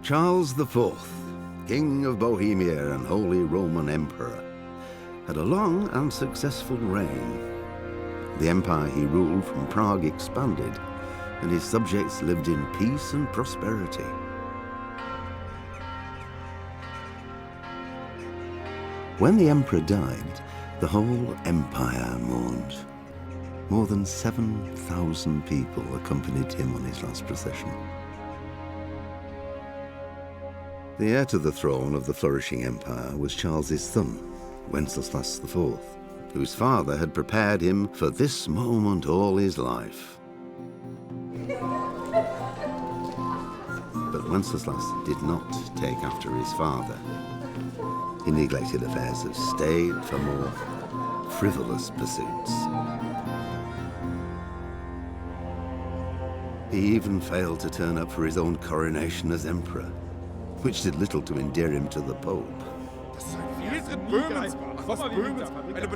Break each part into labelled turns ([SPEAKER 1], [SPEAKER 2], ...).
[SPEAKER 1] Charles IV, King of Bohemia and Holy Roman Emperor, had a long and successful reign. The empire he ruled from Prague expanded, and his subjects lived in peace and prosperity. When the emperor died, the whole empire mourned. More than 7,000 people accompanied him on his last procession. The heir to the throne of the flourishing empire was Charles's son, Wenceslas IV, whose father had prepared him for this moment all his life. But Wenceslas did not take after his father. He neglected affairs of state for more frivolous pursuits. He even failed to turn up for his own coronation as emperor, which did little to endear him to the Pope.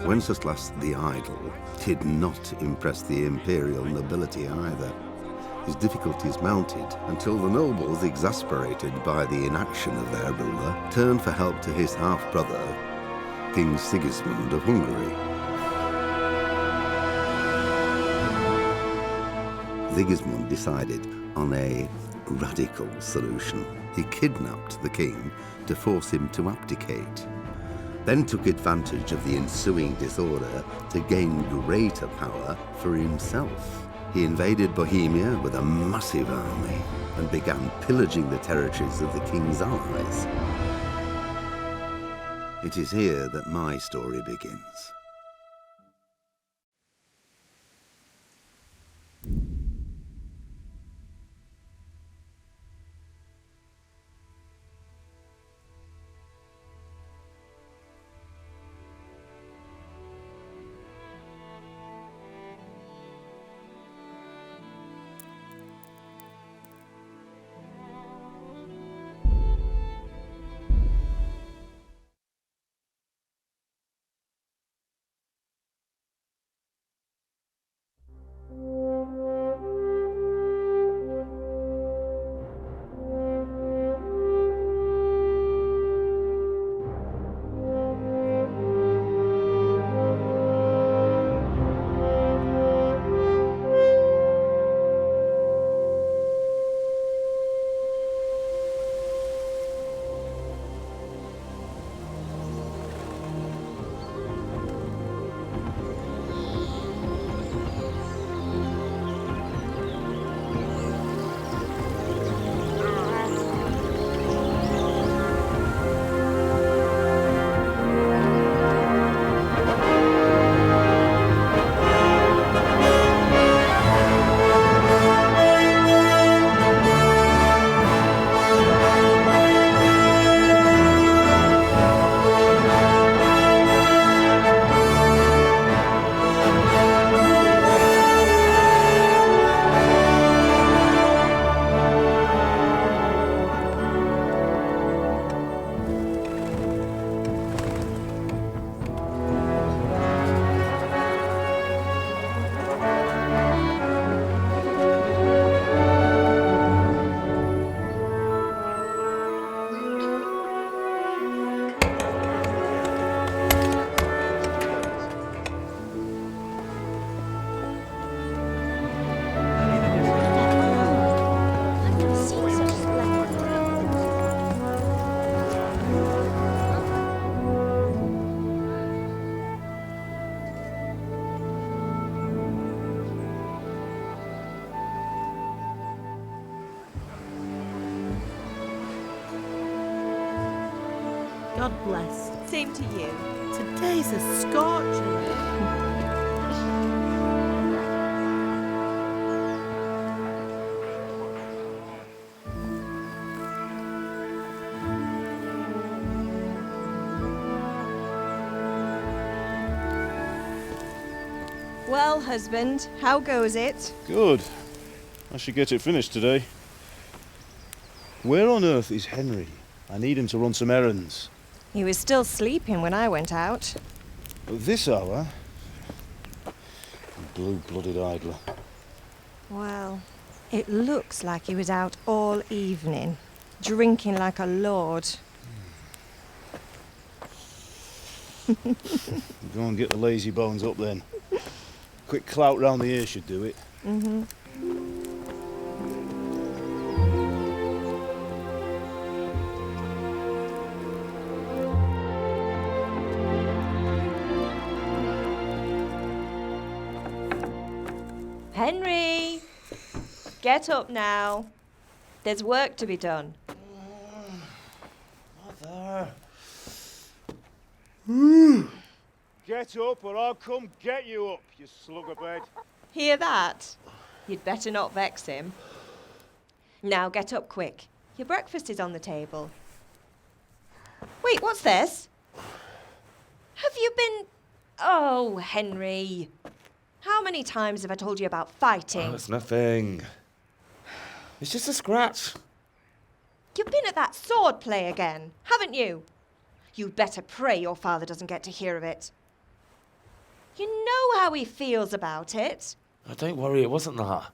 [SPEAKER 1] Wenceslas the Idle did not impress the imperial nobility either. His difficulties mounted until the nobles, exasperated by the inaction of their ruler, turned for help to his half-brother, King Sigismund of Hungary. Sigismund decided on a radical solution. He kidnapped the king to force him to abdicate, then took advantage of the ensuing disorder to gain greater power for himself. He invaded Bohemia with a massive army and began pillaging the territories of the king's allies. It is here that my story begins.
[SPEAKER 2] God bless.
[SPEAKER 3] Same to you.
[SPEAKER 2] Today's a scorcher.
[SPEAKER 3] Well, husband, how goes it?
[SPEAKER 4] Good. I should get it finished today. Where on earth is Henry? I need him to run some errands.
[SPEAKER 3] He was still sleeping when I went out.
[SPEAKER 4] At this hour? Blue-blooded idler.
[SPEAKER 3] Well, it looks like he was out all evening. drinking like a lord.
[SPEAKER 4] Go and get the lazy bones up then. Quick clout round the ear should do it.
[SPEAKER 3] Mm-hmm. Henry! Get up now. There's work to be done.
[SPEAKER 4] Mother. Get up or I'll come get you up, you slug of bed.
[SPEAKER 3] Hear that? You'd better not vex him. Now get up quick. Your breakfast is on the table. Wait, what's this? Have you been... Oh, Henry. How many times have I told you about fighting?
[SPEAKER 5] Oh, it's nothing. It's just a scratch.
[SPEAKER 3] You've been at that sword play again, haven't you? You'd better pray your father doesn't get to hear of it. You know how he feels about it.
[SPEAKER 5] Oh, don't worry, it wasn't that.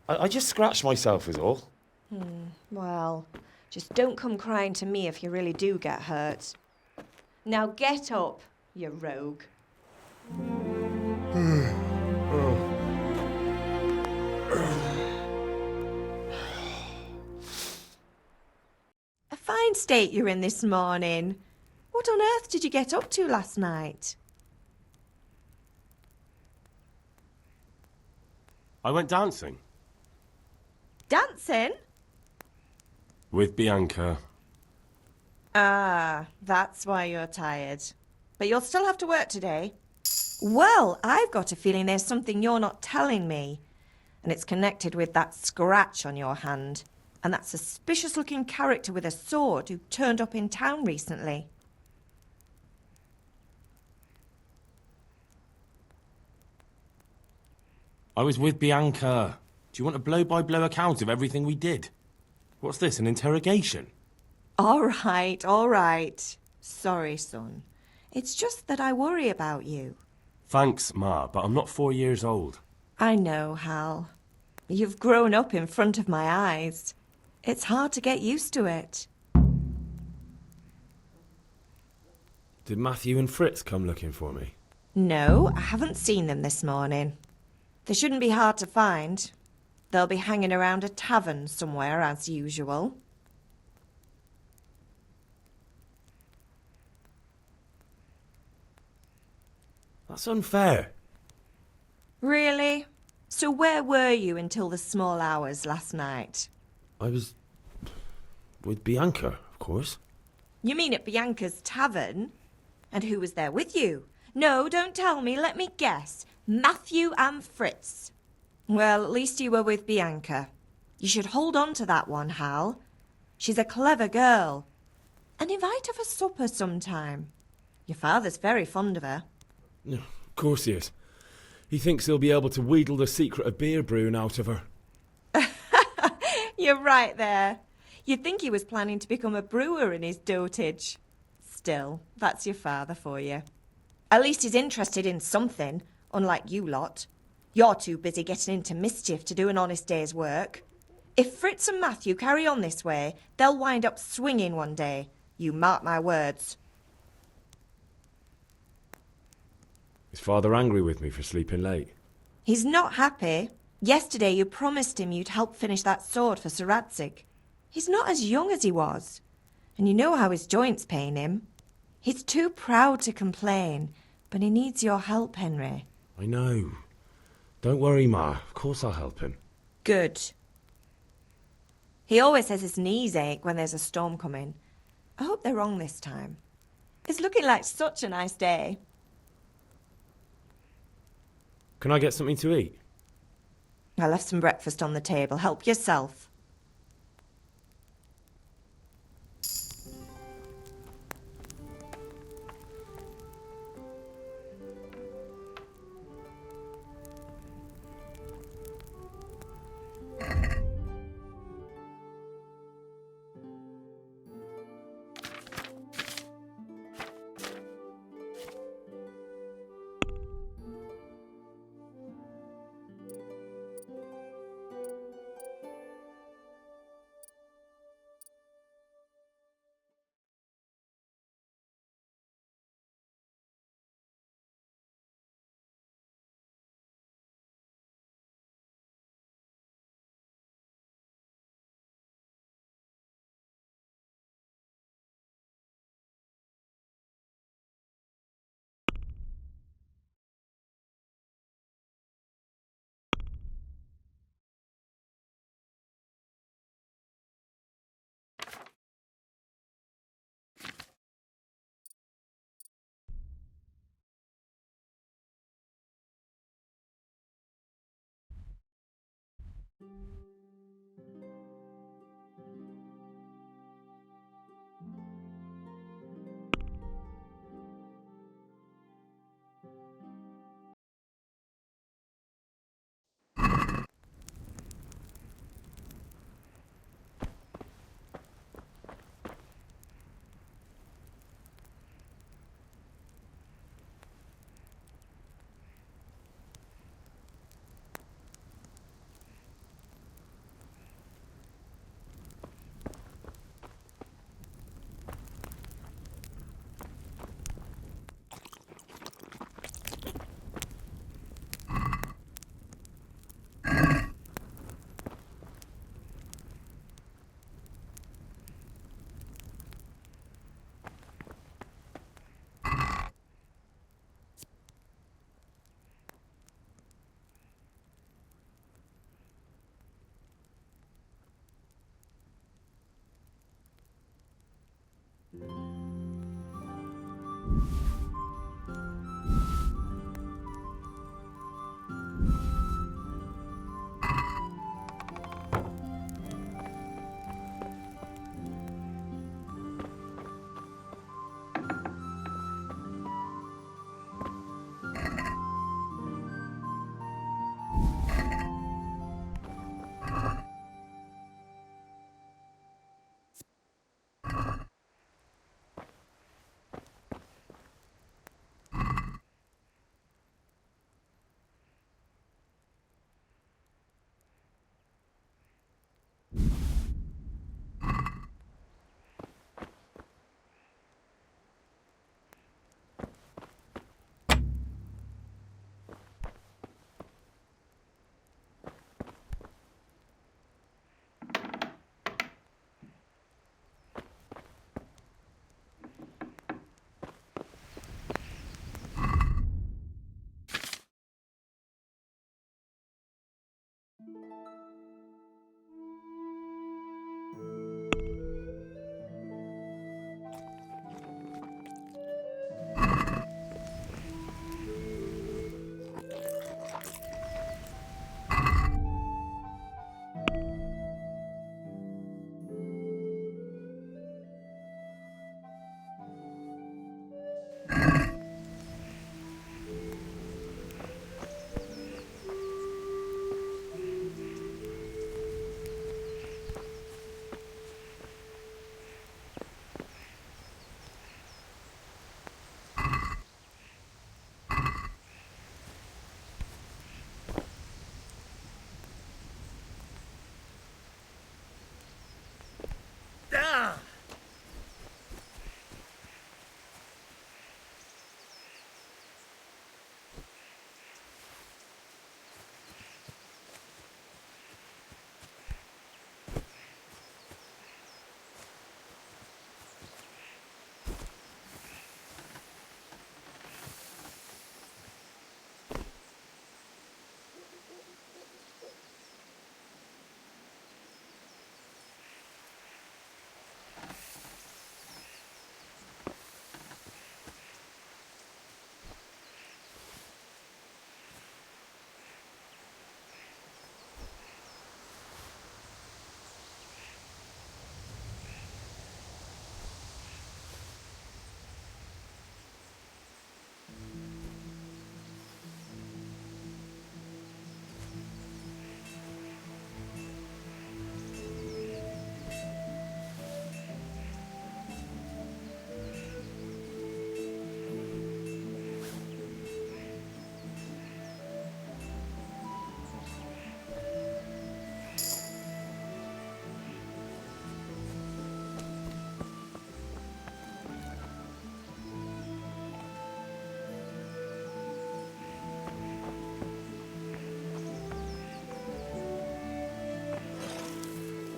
[SPEAKER 5] I just scratched myself is all.
[SPEAKER 3] Well, just don't come crying to me if you really do get hurt. Now get up, you rogue. A fine state you're in this morning. What on earth did you get up to last night?
[SPEAKER 6] I went dancing.
[SPEAKER 3] Dancing?
[SPEAKER 6] With Bianca.
[SPEAKER 3] Ah, that's why you're tired. But you'll still have to work today. Well, I've got a feeling there's something you're not telling me. And it's connected with that scratch on your hand. And that suspicious-looking character with a sword who turned up in town recently.
[SPEAKER 6] I was with Bianca. Do you want a blow-by-blow account of everything we did? What's this, an interrogation?
[SPEAKER 3] All right. Sorry, son. It's just that I worry about you.
[SPEAKER 6] Thanks, Ma, but I'm not 4 years old.
[SPEAKER 3] I know, Hal. You've grown up in front of my eyes. It's hard to get used to it.
[SPEAKER 6] Did Matthew and Fritz come looking for me?
[SPEAKER 3] No, I haven't seen them this morning. They shouldn't be hard to find. They'll be hanging around a tavern somewhere, as usual.
[SPEAKER 6] That's unfair.
[SPEAKER 3] Really? So where were you until the small hours last night?
[SPEAKER 6] I was... with Bianca, of course.
[SPEAKER 3] You mean at Bianca's tavern? And who was there with you? No, don't tell me, let me guess. Matthew and Fritz. Well, at least you were with Bianca. You should hold on to that one, Hal. She's a clever girl. And invite her for supper sometime. Your father's very fond of her.
[SPEAKER 6] Of course he is. He thinks he'll be able to wheedle the secret of beer brewing out of her.
[SPEAKER 3] You're right there. You'd think he was planning to become a brewer in his dotage. Still, that's your father for you. At least he's interested in something, unlike you lot. You're too busy getting into mischief to do an honest day's work. If Fritz and Matthew carry on this way, they'll wind up swinging one day. You mark my words.
[SPEAKER 6] Is Father angry with me for sleeping late?
[SPEAKER 3] He's not happy. Yesterday you promised him you'd help finish that sword for Sir Radzig. He's not as young as he was. And you know how his joints pain him. He's too proud to complain, but he needs your help, Henry.
[SPEAKER 6] I know. Don't worry, Ma. Of course I'll help him.
[SPEAKER 3] Good. He always says his knees ache when there's a storm coming. I hope they're wrong this time. It's looking like such a nice day.
[SPEAKER 6] Can I get something to eat?
[SPEAKER 3] I left some breakfast on the table. Help yourself.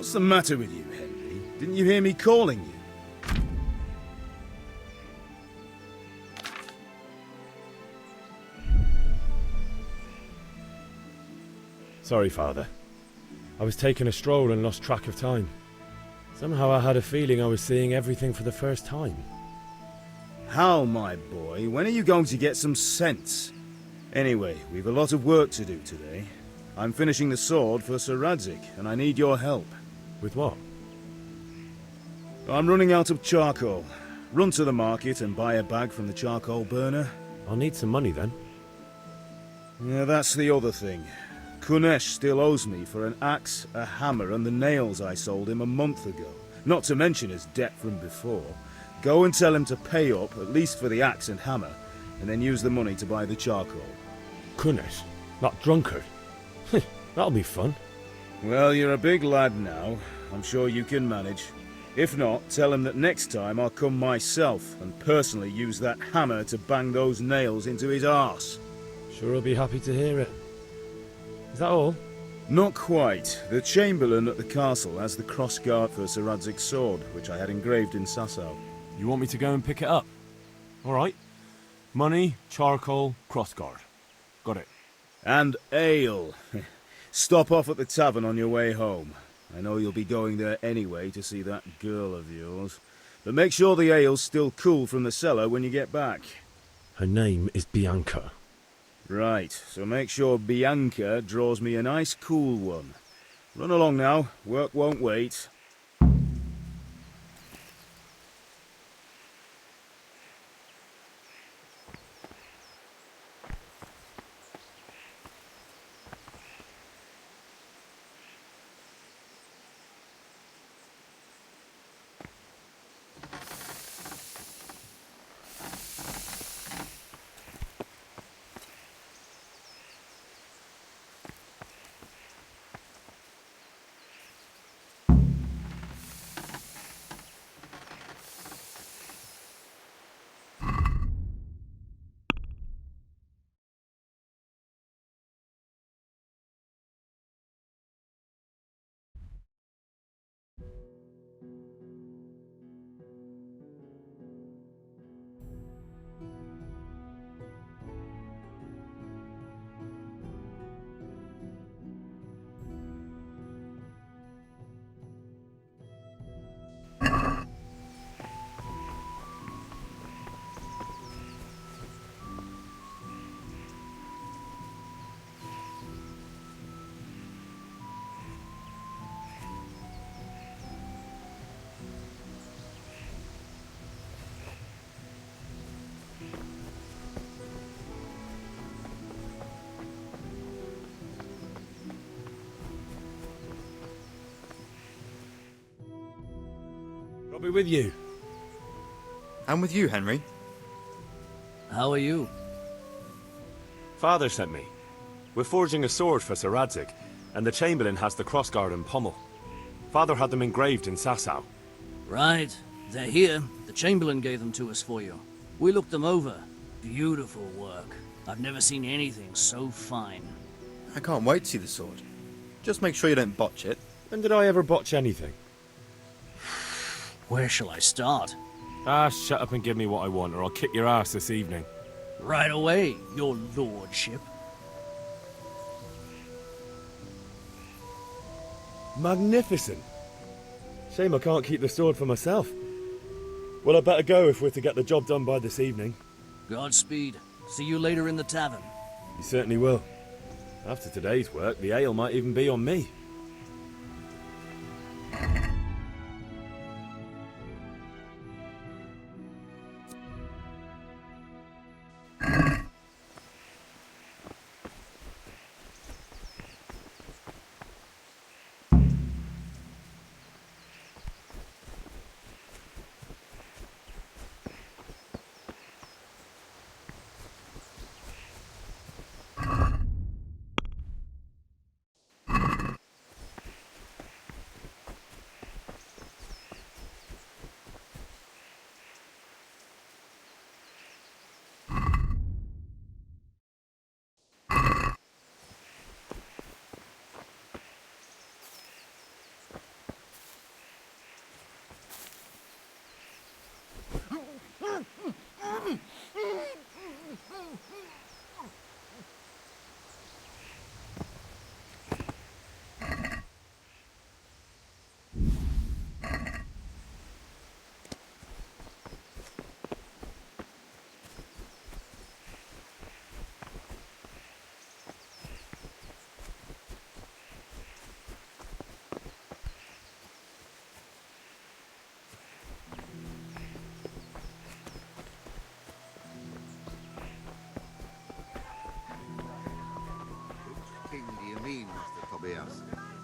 [SPEAKER 4] What's the matter with you, Henry? Didn't you hear me calling you?
[SPEAKER 6] Sorry, Father. I was taking a stroll and lost track of time. Somehow I had a feeling I was seeing everything for the first time.
[SPEAKER 4] Hal, my boy, when are you going to get some sense? Anyway, we've a lot of work to do today. I'm finishing the sword for Sir Radzig, and I need your help.
[SPEAKER 6] With what?
[SPEAKER 4] I'm running out of charcoal. Run to the market and buy a bag from the charcoal burner.
[SPEAKER 6] I'll need some money then.
[SPEAKER 4] Yeah, that's the other thing. Kunesh still owes me for an axe, a hammer, and the nails I sold him a month ago. Not to mention his debt from before. Go and tell him to pay up, at least for the axe and hammer, and then use the money to buy the charcoal.
[SPEAKER 6] Kunesh, not drunkard. That'll be fun.
[SPEAKER 4] Well, you're a big lad now. I'm sure you can manage. If not, tell him that next time I'll come myself and personally use that hammer to bang those nails into his arse.
[SPEAKER 6] Sure I'll be happy to hear it. Is that all?
[SPEAKER 4] Not quite. The Chamberlain at the castle has the crossguard for Sir Radzig's sword, which I had engraved in Sasau.
[SPEAKER 6] You want me to go and pick it up? All right. Money, charcoal, crossguard. Got it.
[SPEAKER 4] And ale. Stop off at the tavern on your way home. I know you'll be going there anyway to see that girl of yours. But make sure the ale's still cool from the cellar when you get back.
[SPEAKER 6] Her name is Bianca.
[SPEAKER 4] Right, so make sure Bianca draws me a nice cool one. Run along now, work won't wait.
[SPEAKER 6] I'll be with you.
[SPEAKER 5] I'm with you, Henry.
[SPEAKER 7] How are you?
[SPEAKER 6] Father sent me. We're forging a sword for Sir Radzig, and the Chamberlain has the crossguard and pommel. Father had them engraved in Sasau.
[SPEAKER 7] Right. They're here. The Chamberlain gave them to us for you. We looked them over. Beautiful work. I've never seen anything so fine.
[SPEAKER 5] I can't wait to see the sword. Just make sure you don't botch it.
[SPEAKER 6] When did I ever botch anything?
[SPEAKER 7] Where shall I start?
[SPEAKER 6] Shut up and give me what I want, or I'll kick your ass this evening.
[SPEAKER 7] Right away, your lordship.
[SPEAKER 6] Magnificent. Shame I can't keep the sword for myself. Well, I better go if we're to get the job done by this evening.
[SPEAKER 7] Godspeed. See you later in the tavern.
[SPEAKER 6] You certainly will. After today's work, the ale might even be on me.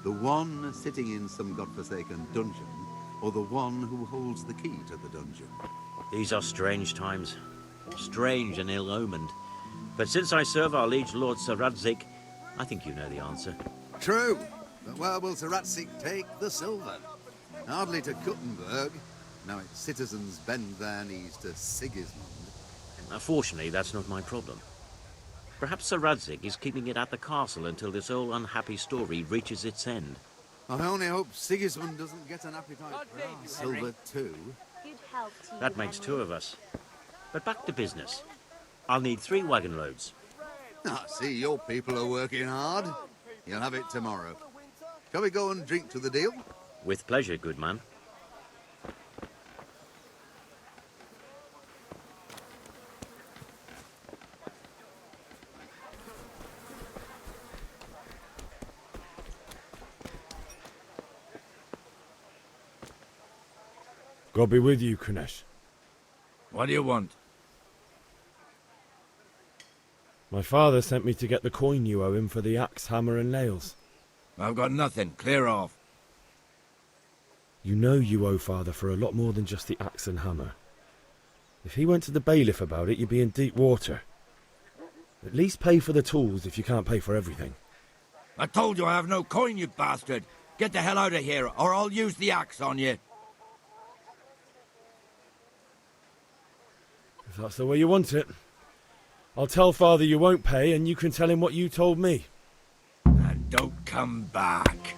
[SPEAKER 1] The one sitting in some godforsaken dungeon, or the one who holds the key to the dungeon?
[SPEAKER 8] These are strange times. Strange and ill-omened. But since I serve our liege lord Sir Radzig, I think you know the answer.
[SPEAKER 1] True, but where will Sir Radzig take the silver? Hardly to Kuttenberg. Now its citizens bend their knees to Sigismund.
[SPEAKER 8] Fortunately, that's not my problem. Perhaps Sir Radzig is keeping it at the castle until this old unhappy story reaches its end.
[SPEAKER 1] I only hope Sigismund doesn't get an appetite for our silver too.
[SPEAKER 8] That makes two of us. But back to business. I'll need 3 wagon loads.
[SPEAKER 1] I see your people are working hard. You'll have it tomorrow. Shall we go and drink to the deal?
[SPEAKER 8] With pleasure, good man.
[SPEAKER 4] God be with you, Kunesh.
[SPEAKER 9] What do you want?
[SPEAKER 4] My father sent me to get the coin you owe him for the axe, hammer and nails.
[SPEAKER 9] I've got nothing. Clear off.
[SPEAKER 4] You know you owe father for a lot more than just the axe and hammer. If he went to the bailiff about it, you'd be in deep water. At least pay for the tools if you can't pay for everything.
[SPEAKER 9] I told you I have no coin, you bastard. Get the hell out of here, or I'll use the axe on you.
[SPEAKER 4] If that's the way you want it, I'll tell father you won't pay and you can tell him what you told me.
[SPEAKER 9] And don't come back.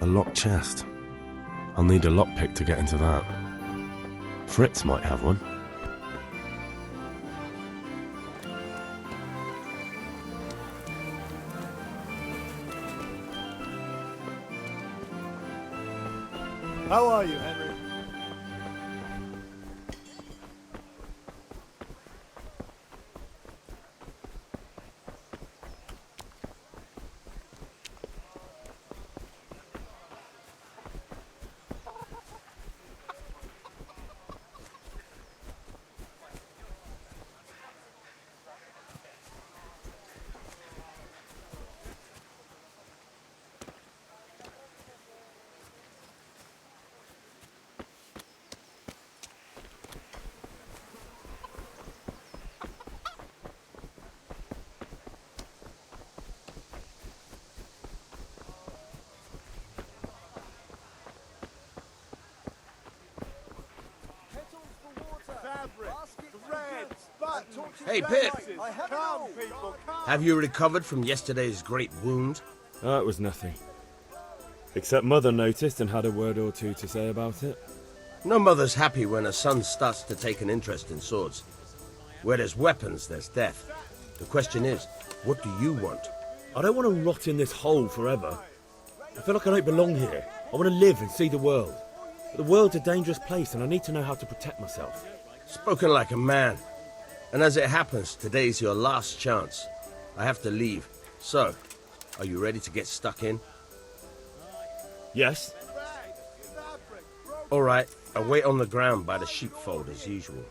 [SPEAKER 10] A locked chest. I'll need a lockpick to get into that. Fritz might have one.
[SPEAKER 4] How are you, Henry?
[SPEAKER 5] Hey, Pip! Have you recovered from yesterday's great wound?
[SPEAKER 4] Oh, it was nothing. Except Mother noticed and had a word or two to say about it.
[SPEAKER 5] No mother's happy when a son starts to take an interest in swords. Where there's weapons, there's death. The question is, what do you want?
[SPEAKER 4] I don't want to rot in this hole forever. I feel like I don't belong here.
[SPEAKER 11] I want to live and see the world. But the world's a dangerous place and I need to know how to protect myself.
[SPEAKER 5] Spoken like a man. And as it happens, today's your last chance. I have to leave. So, are you ready to get stuck in?
[SPEAKER 11] Yes?
[SPEAKER 5] All right, I'll wait on the ground by the sheepfold as usual.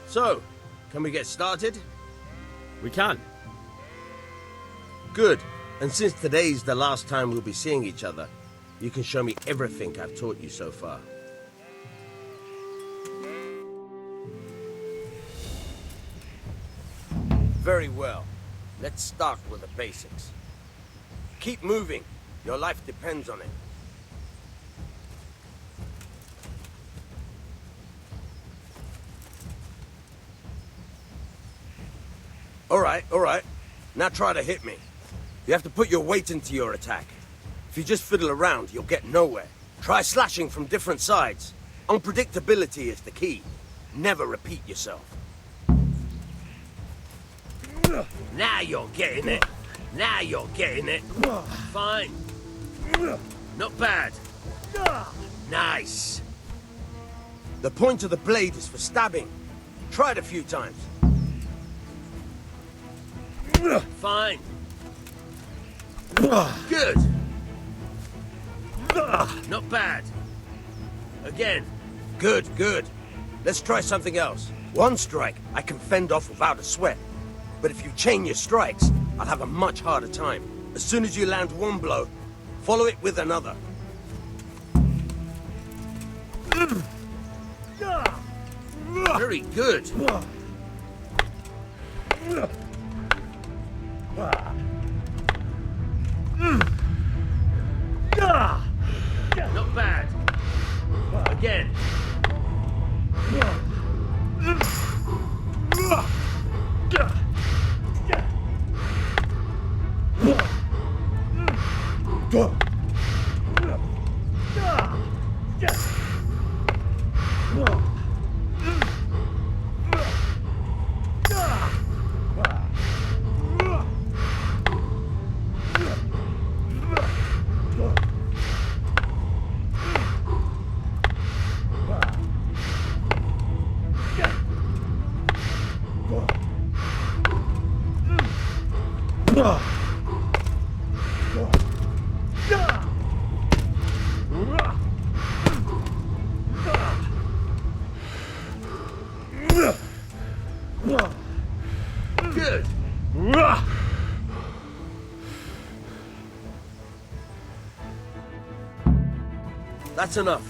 [SPEAKER 5] So, can we get started?
[SPEAKER 11] We can.
[SPEAKER 5] Good. And since today's the last time we'll be seeing each other, you can show me everything I've taught you so far. Very well. Let's start with the basics. Keep moving. Your life depends on it. All right. Now try to hit me. You have to put your weight into your attack. If you just fiddle around, you'll get nowhere. Try slashing from different sides. Unpredictability is the key. Never repeat yourself. Now you're getting it. Now you're getting it. Fine. Not bad. Nice. The point of the blade is for stabbing. Try it a few times. Fine. Good. Not bad. Again. Good. Let's try something else. One strike, I can fend off without a sweat. But if you chain your strikes, I'll have a much harder time. As soon as you land one blow, follow it with another. Very good. Not bad. Again. Good. That's enough.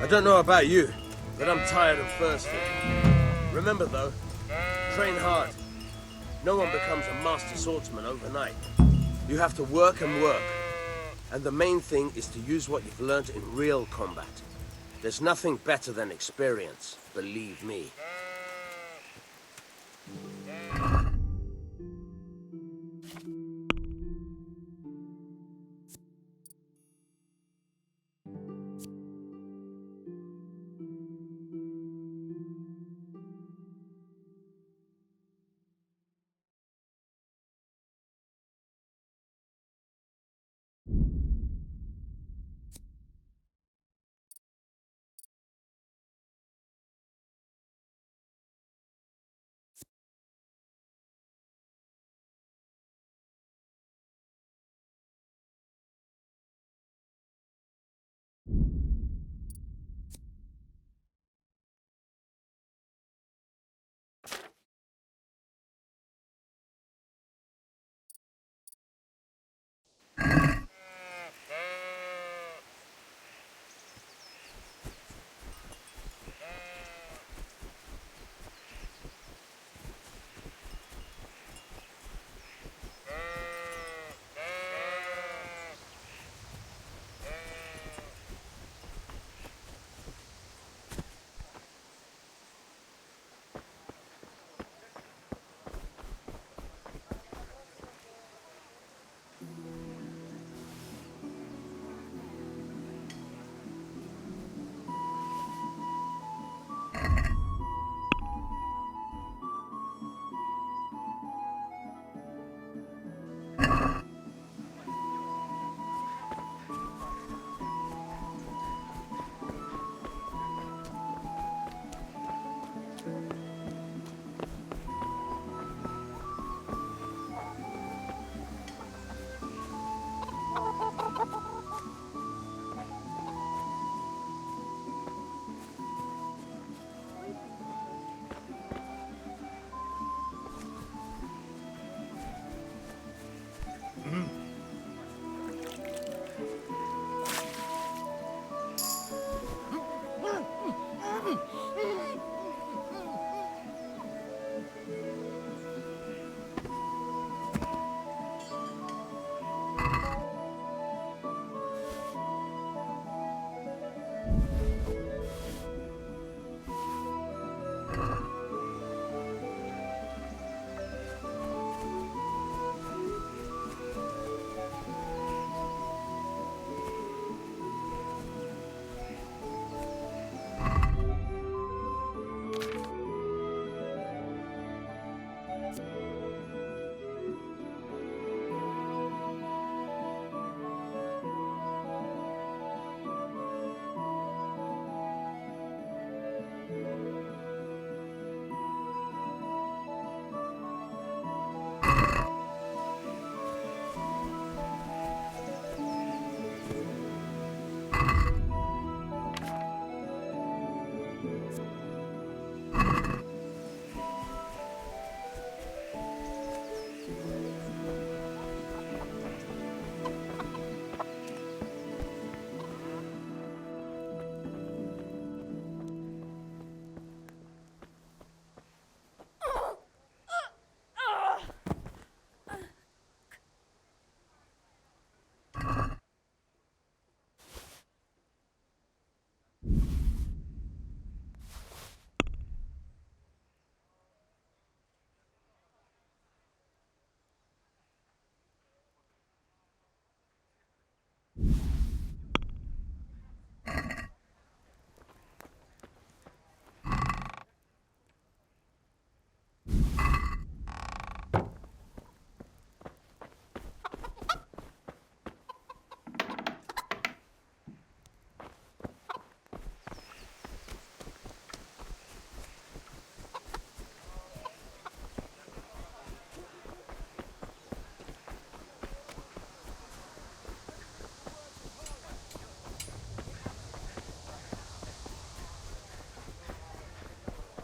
[SPEAKER 5] I don't know about you, but I'm tired and thirsty. Remember though, train hard. No one becomes a master swordsman overnight. You have to work and work. And the main thing is to use what you've learned in real combat. There's nothing better than experience, believe me.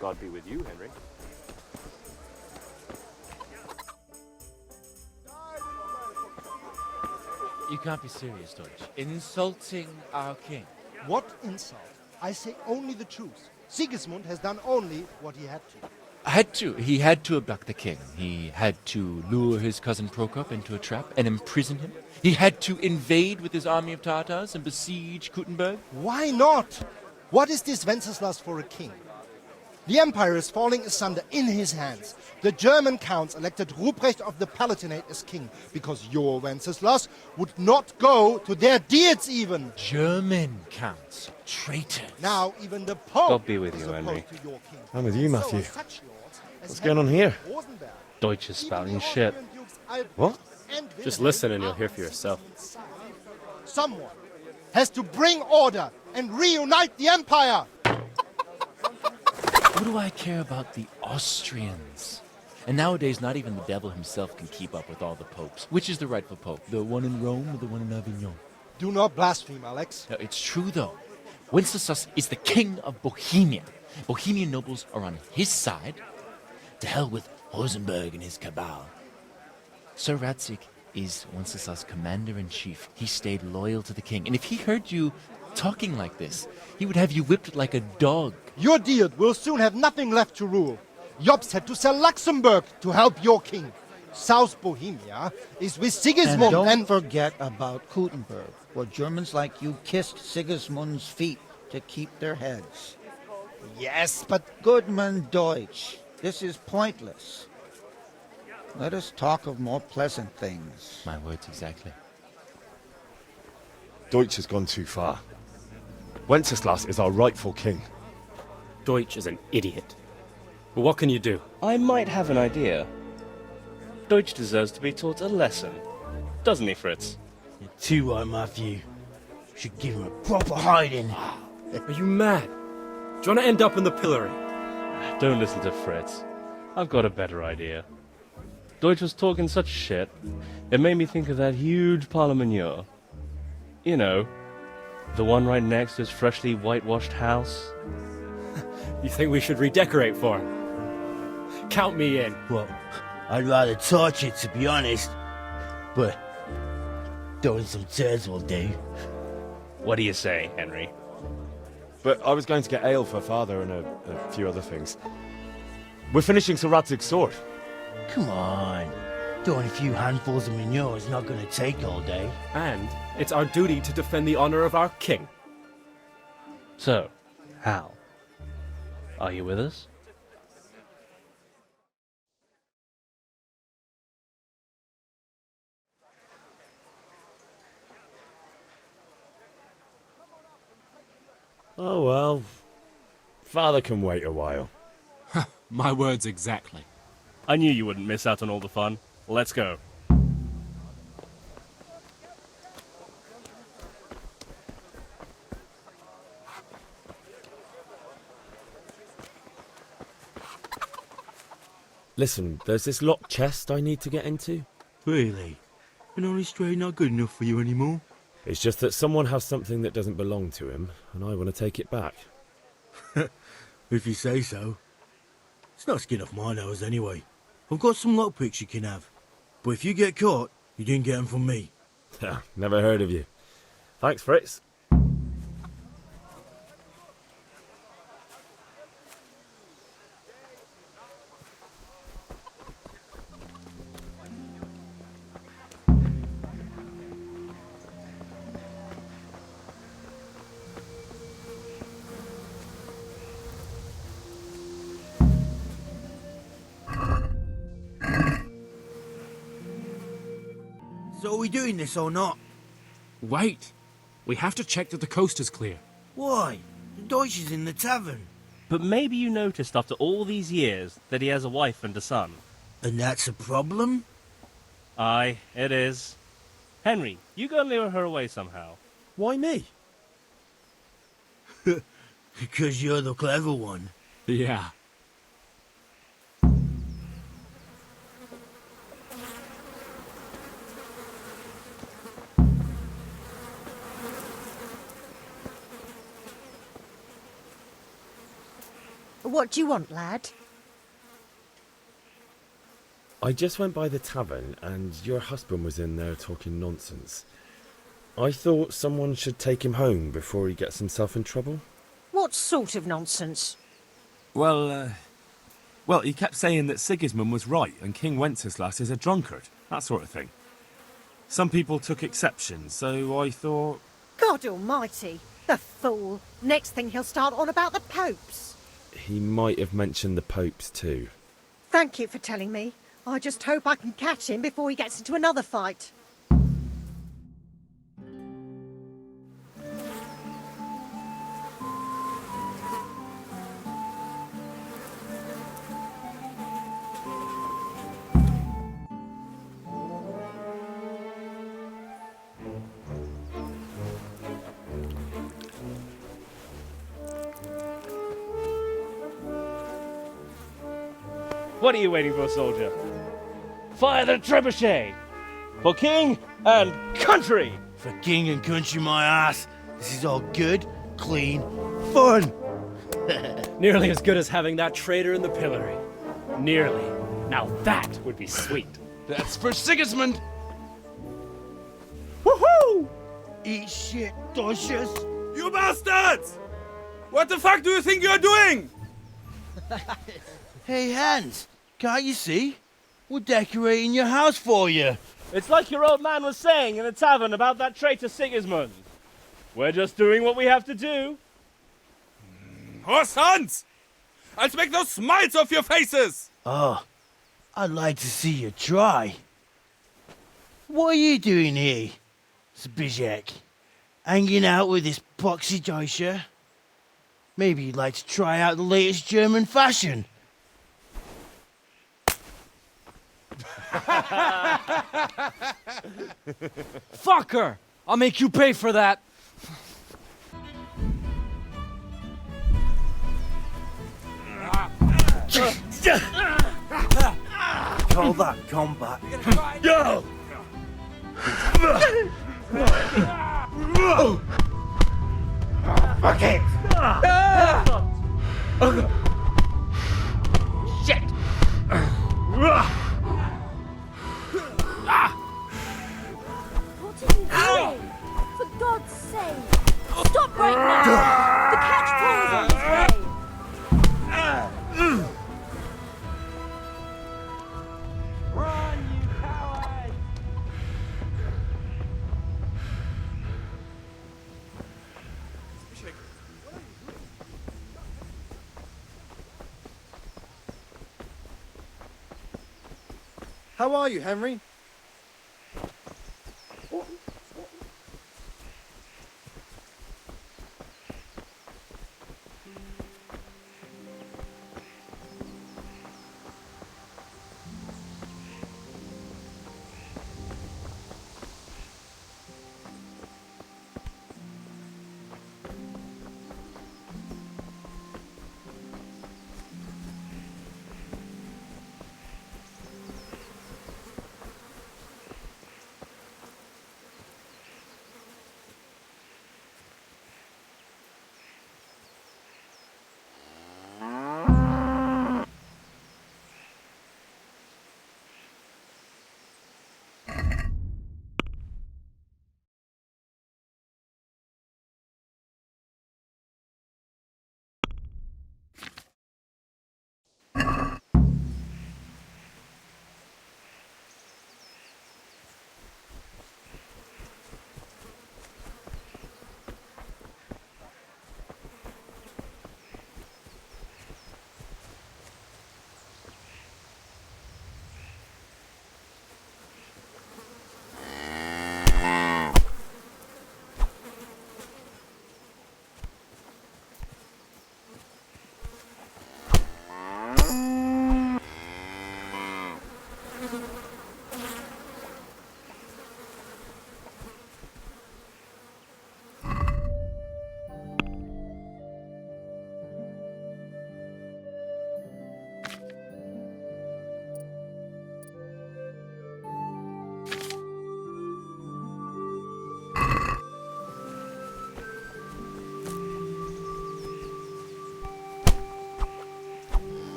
[SPEAKER 6] God be with you, Henry.
[SPEAKER 12] You can't be serious, Deutsch. Insulting our king.
[SPEAKER 13] What insult? I say only the truth. Sigismund has done only what he had to.
[SPEAKER 12] He had to abduct the king. He had to lure his cousin Prokop into a trap and imprison him. He had to invade with his army of Tatars and besiege Kuttenberg.
[SPEAKER 13] Why not? What is this Wenceslas for a king? The empire is falling asunder in his hands. The German counts elected Ruprecht of the Palatinate as king because your Wenceslas would not go to their deeds even.
[SPEAKER 12] German counts. Traitors.
[SPEAKER 13] Now even the Pope
[SPEAKER 10] God be with you,
[SPEAKER 13] is
[SPEAKER 10] Henry.
[SPEAKER 13] opposed to your king.
[SPEAKER 10] I'm with you, Matthew.
[SPEAKER 13] So such lords as
[SPEAKER 10] What's going on here?
[SPEAKER 13] Rosenberg,
[SPEAKER 10] Deutsch is
[SPEAKER 13] even
[SPEAKER 10] spouting
[SPEAKER 13] the
[SPEAKER 10] shit.
[SPEAKER 13] Austrian dukes Albrecht
[SPEAKER 10] What?
[SPEAKER 13] and
[SPEAKER 11] Just
[SPEAKER 13] Wilhelm
[SPEAKER 11] listen and you'll
[SPEAKER 13] are
[SPEAKER 11] hear for yourself.
[SPEAKER 13] Someone has to bring order and reunite the empire.
[SPEAKER 12] What do I care about the Austrians? And nowadays, not even the devil himself can keep up with all the popes. Which is the rightful pope? The one in Rome or the one in Avignon?
[SPEAKER 13] Do not blaspheme, Alex.
[SPEAKER 12] No, it's true, though. Wenceslas is the king of Bohemia. Bohemian nobles are on his side. To hell with Rosenberg and his cabal. Sir Radzik is Wenceslas' commander-in-chief. He stayed loyal to the king. And if he heard you talking like this, he would have you whipped like a dog.
[SPEAKER 13] Your Diet will soon have nothing left to rule. Jobst had to sell Luxembourg to help your king. South Bohemia is with Sigismund
[SPEAKER 14] and don't forget about Kuttenberg, where Germans like you kissed Sigismund's feet to keep their heads.
[SPEAKER 13] Yes, but...
[SPEAKER 14] Goodman Deutsch, this is pointless. Let us talk of more pleasant things.
[SPEAKER 12] My words exactly.
[SPEAKER 10] Deutsch has gone too far. Wenceslas is our rightful king.
[SPEAKER 11] Deutsch is an idiot. But what can you do?
[SPEAKER 15] I might have an idea. Deutsch deserves to be taught a lesson. Doesn't he, Fritz?
[SPEAKER 16] You're too right, Matthew. Should give him a proper hiding.
[SPEAKER 11] Are you mad? Do you want to end up in the pillory?
[SPEAKER 15] Don't listen to Fritz. I've got a better idea. Deutsch was talking such shit, it made me think of that huge parliament. You know, the one right next to his freshly whitewashed house.
[SPEAKER 11] You think we should redecorate for him? Count me in.
[SPEAKER 16] Well, I'd rather torch it, to be honest. But throwing some turds will do.
[SPEAKER 15] What do you say, Henry?
[SPEAKER 10] But I was going to get ale for Father and a few other things. We're finishing Sir Radzig's sword.
[SPEAKER 16] Come on. Throwing a few handfuls of manure is not going to take all day.
[SPEAKER 11] And it's our duty to defend the honor of our king.
[SPEAKER 15] So, Hal, are you with us?
[SPEAKER 10] Oh well. Father can wait a while.
[SPEAKER 11] My words exactly.
[SPEAKER 15] I knew you wouldn't miss out on all the fun. Let's go.
[SPEAKER 10] Listen, there's this locked chest I need to get into.
[SPEAKER 16] Really? An honest trade not good enough for you anymore?
[SPEAKER 10] It's just that someone has something that doesn't belong to him, and I want to take it back.
[SPEAKER 16] If you say so. It's not skin off my nose anyway. I've got some lockpicks you can have.
[SPEAKER 9] But if you get caught, you didn't get 'em from me.
[SPEAKER 10] Never heard of you. Thanks, Fritz.
[SPEAKER 9] So are we doing this or not?
[SPEAKER 11] Wait. We have to check that the coast is clear.
[SPEAKER 9] Why? The Deutsch is in the tavern.
[SPEAKER 15] But maybe you noticed after all these years that he has a wife and a son.
[SPEAKER 9] And that's a problem?
[SPEAKER 15] Aye, it is. Henry, you go and lure her away somehow.
[SPEAKER 11] Why me?
[SPEAKER 9] Because you're the clever one.
[SPEAKER 11] Yeah.
[SPEAKER 2] What do you want, lad?
[SPEAKER 10] I just went by the tavern and your husband was in there talking nonsense. I thought someone should take him home before he gets himself in trouble.
[SPEAKER 2] What sort of nonsense?
[SPEAKER 6] Well, he kept saying that Sigismund was right and King Wenceslas is a drunkard, that sort of thing. Some people took exception, so I thought...
[SPEAKER 2] God almighty, the fool. Next thing he'll start on about the popes.
[SPEAKER 10] He might have mentioned the popes too.
[SPEAKER 2] Thank you for telling me. I just hope I can catch him before he gets into another fight.
[SPEAKER 15] What are you waiting for, soldier? Fire the trebuchet! For king and country!
[SPEAKER 16] For king and country, my ass. This is all good, clean, fun.
[SPEAKER 11] Nearly as good as having that traitor in the pillory. Nearly. Now that would be sweet.
[SPEAKER 12] That's for Sigismund!
[SPEAKER 16] Woohoo! Eat shit, Deutsches.
[SPEAKER 17] You bastards! What the fuck do you think you're doing?
[SPEAKER 16] Hey, Hans, can't you see? We're decorating your house for you.
[SPEAKER 15] It's like your old man was saying in the tavern about that traitor Sigismund. We're just doing what we have to do.
[SPEAKER 17] Oh, sons! I'll make those smiles off your faces!
[SPEAKER 16] Oh, I'd like to see you try. What are you doing here, Zbigniew? Hanging out with this poxy Deutscher? Maybe you'd like to try out the latest German fashion.
[SPEAKER 11] Fuck her! I'll make you pay for that.
[SPEAKER 16] Call that combat.
[SPEAKER 17] Go!
[SPEAKER 16] Fuck it!
[SPEAKER 17] Shit!
[SPEAKER 18] What are you doing? For God's sake! Stop right now! The catch pole is on its way!
[SPEAKER 17] Run, you coward!
[SPEAKER 13] How are you, Henry?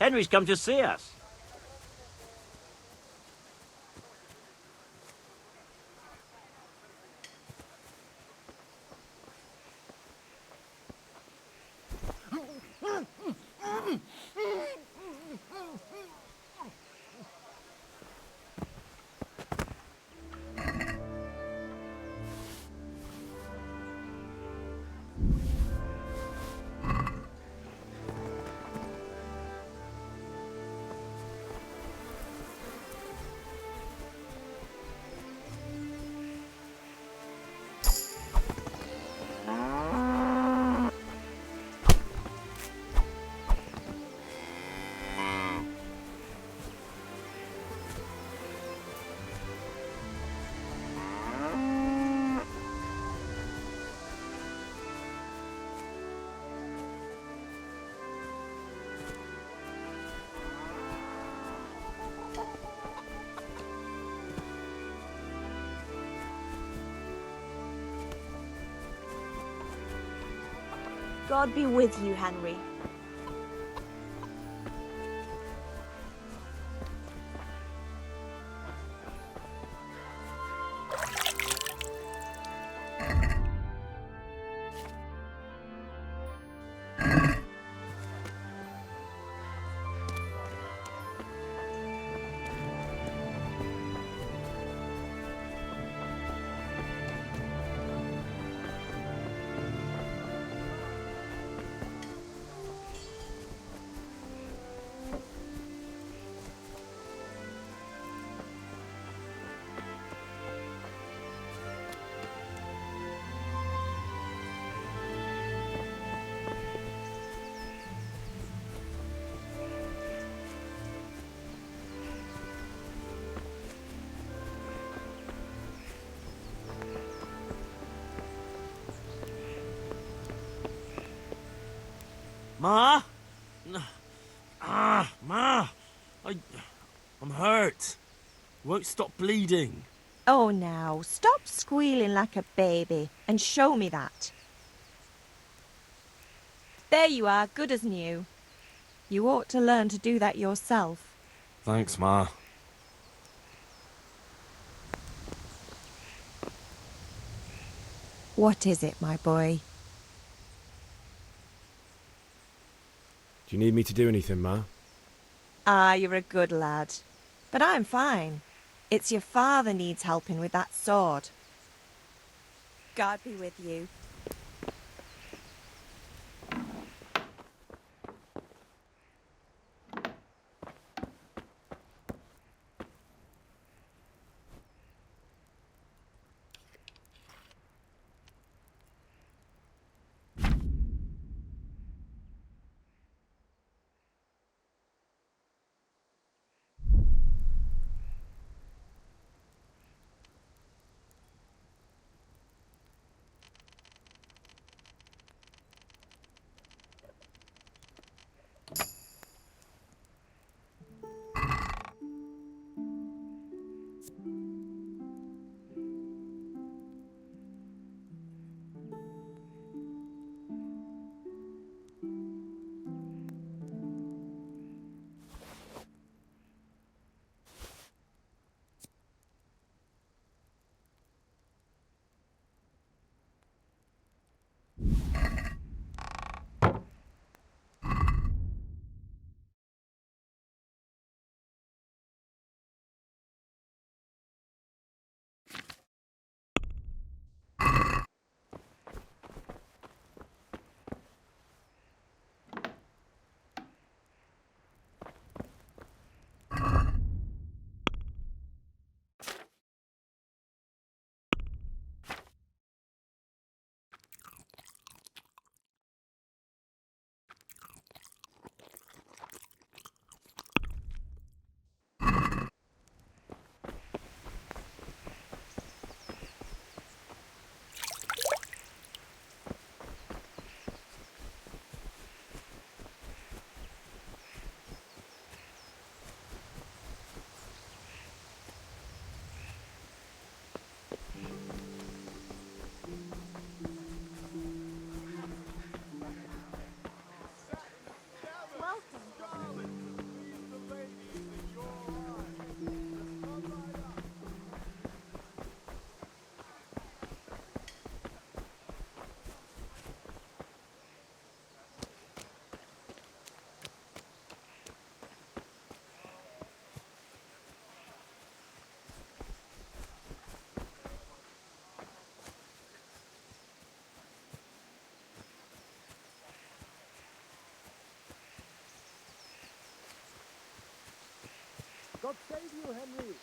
[SPEAKER 8] Henry's come to see us.
[SPEAKER 18] God be with you, Henry.
[SPEAKER 6] Ma? Ma! I'm hurt. Won't stop bleeding.
[SPEAKER 3] Oh, now, stop squealing like a baby and show me that. There you are, good as new. You ought to learn to do that yourself.
[SPEAKER 6] Thanks, Ma.
[SPEAKER 3] What is it, my boy?
[SPEAKER 10] Do you need me to do anything, Ma?
[SPEAKER 3] Ah, you're a good lad. But I'm fine. It's your father needs helping with that sword. God be with you.
[SPEAKER 13] God save you, Henry!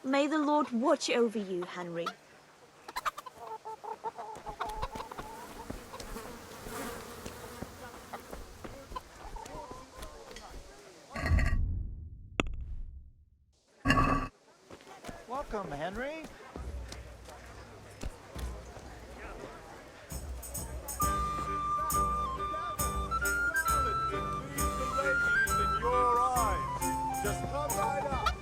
[SPEAKER 18] May the Lord watch over you, Henry.
[SPEAKER 14] Welcome, Henry.
[SPEAKER 13] Just come right up.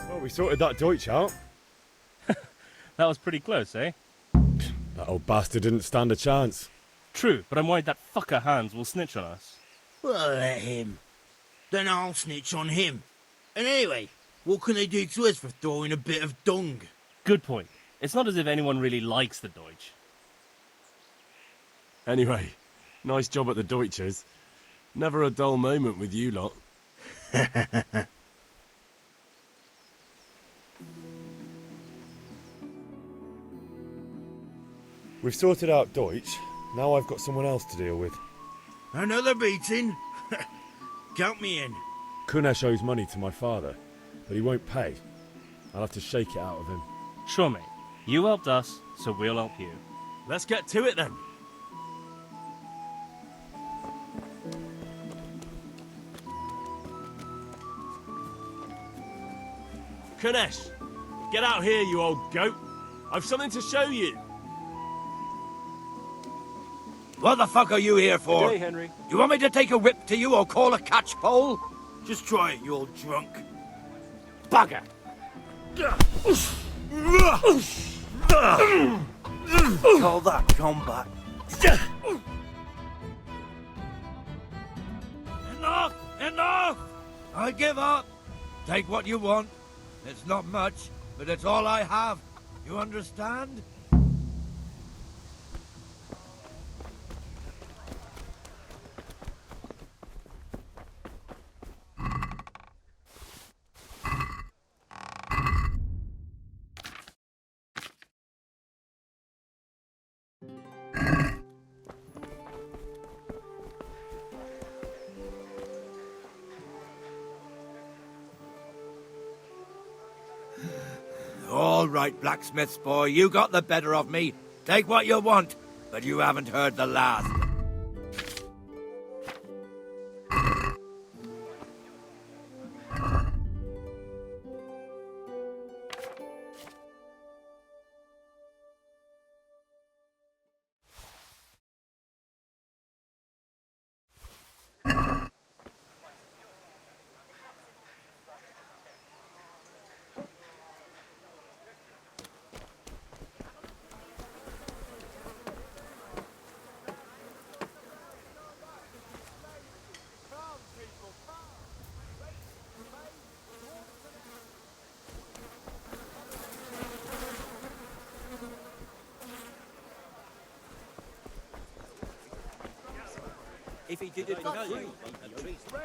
[SPEAKER 10] Well, we sorted that Deutsch out.
[SPEAKER 15] That was pretty close, eh?
[SPEAKER 10] That old bastard didn't stand a chance.
[SPEAKER 15] True, but I'm worried that fucker Hans will snitch on us.
[SPEAKER 16] Well, let him. Then I'll snitch on him. And anyway, what can they do to us for throwing a bit of dung?
[SPEAKER 15] Good point. It's not as if anyone really likes the Deutsch.
[SPEAKER 6] Anyway, nice job at the Deutschers. Never a dull moment with you lot.
[SPEAKER 10] We've sorted out Deutsch. Now I've got someone else to deal with.
[SPEAKER 9] Another beating? Count me in.
[SPEAKER 10] Kunesh owes money to my father, but he won't pay. I'll have to shake it out of him.
[SPEAKER 15] Sure, mate. You helped us, so we'll help you.
[SPEAKER 6] Let's get to it then. Kunesh, get out here, you old goat. I've something to show you.
[SPEAKER 9] What the fuck are you here for?
[SPEAKER 15] Good day, Henry.
[SPEAKER 9] You want me to take a whip to you or call a catchpole? Just try it, you old drunk.
[SPEAKER 15] Bugger!
[SPEAKER 16] Call that combat.
[SPEAKER 9] Enough! Enough! I give up. Take what you want. It's not much, but it's all I have. You understand? All right, blacksmith's boy, you got the better of me. Take what you want, but you haven't heard the last.
[SPEAKER 8] If he did it for free, he'd be treason.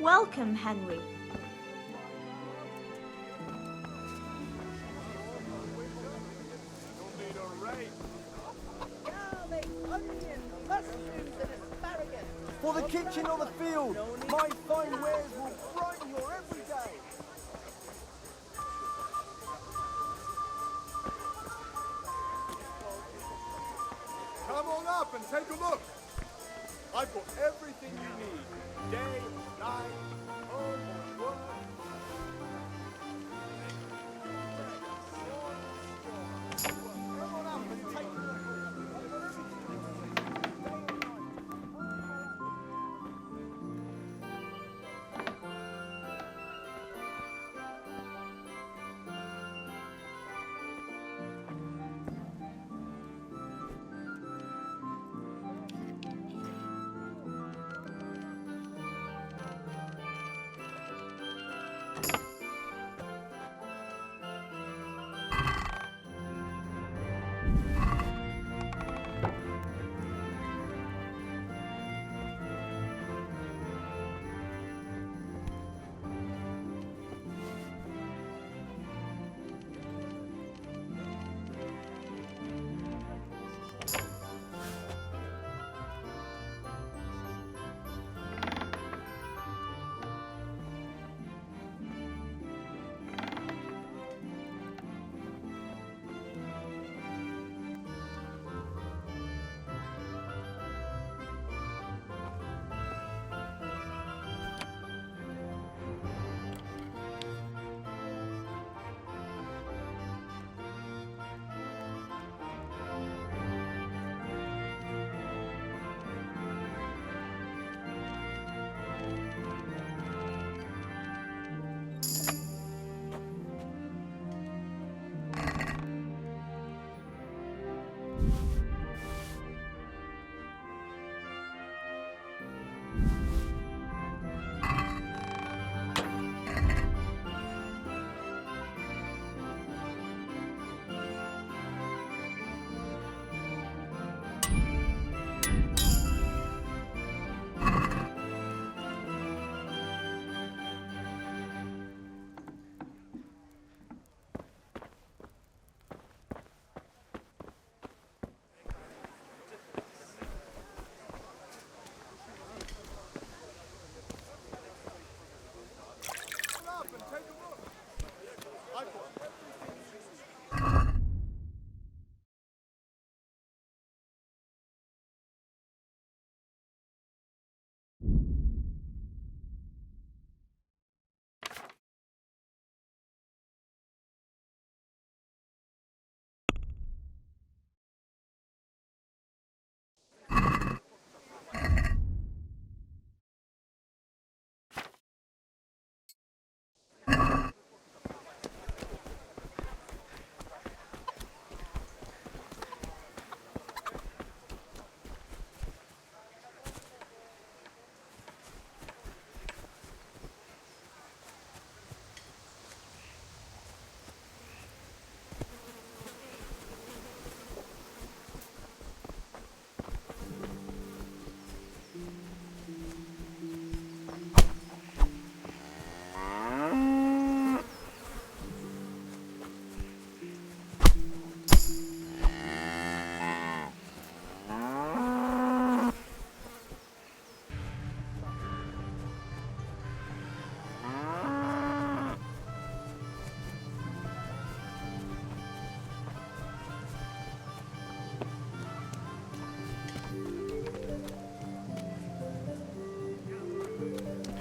[SPEAKER 18] Welcome, Henry.
[SPEAKER 2] Garlic, onion,
[SPEAKER 19] For the kitchen or the field, my fine wares will brighten your every day.
[SPEAKER 20] Come on up and take a look. I've got everything you need. Day, night, home, work. Come on up and take a look.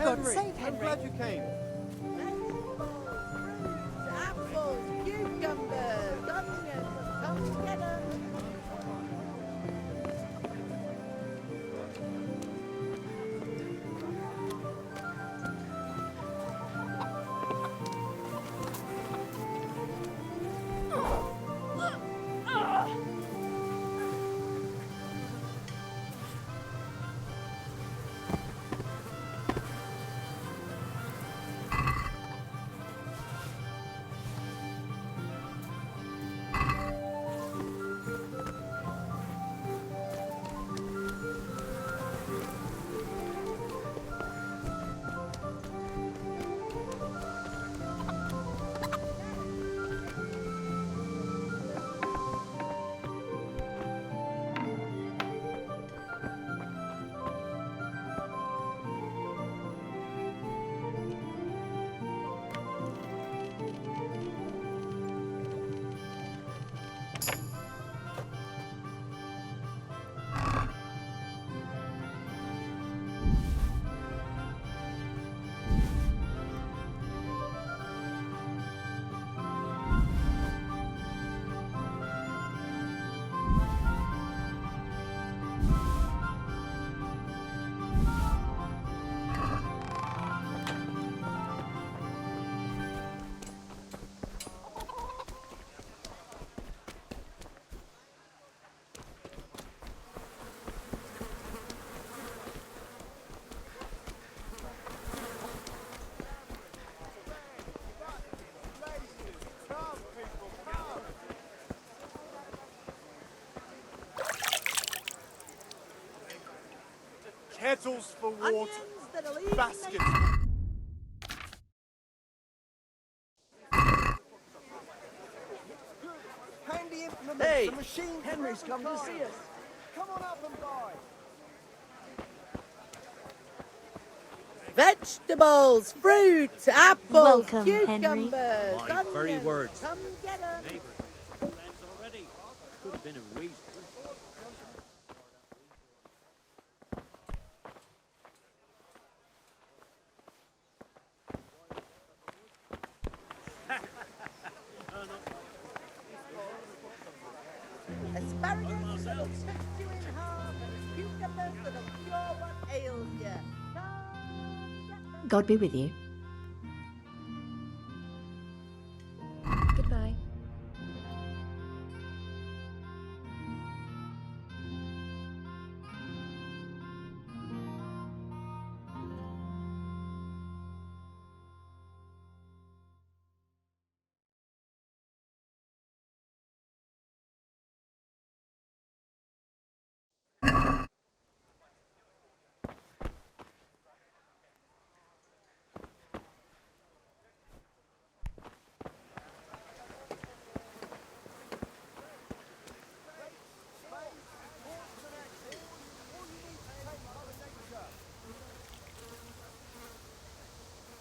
[SPEAKER 2] God save
[SPEAKER 19] I'm
[SPEAKER 2] Henry.
[SPEAKER 19] glad you came.
[SPEAKER 21] Apples, cucumbers, onions, come together.
[SPEAKER 20] Kettles for water.
[SPEAKER 21] Onions that'll even
[SPEAKER 20] Baskets.
[SPEAKER 19] Handy implements.
[SPEAKER 21] Hey,
[SPEAKER 19] the machine.
[SPEAKER 21] Henry's come to see us.
[SPEAKER 19] Come on up and buy.
[SPEAKER 21] Vegetables, fruit, apples,
[SPEAKER 18] Welcome,
[SPEAKER 21] cucumbers,
[SPEAKER 8] My
[SPEAKER 21] onions.
[SPEAKER 8] very words.
[SPEAKER 21] Come get 'em.
[SPEAKER 8] Neighbours, plans already. Could have been a week.
[SPEAKER 21] Asparagus that'll cut you in half, and cucumbers that'll cure what ails you.
[SPEAKER 18] God be with you. Goodbye.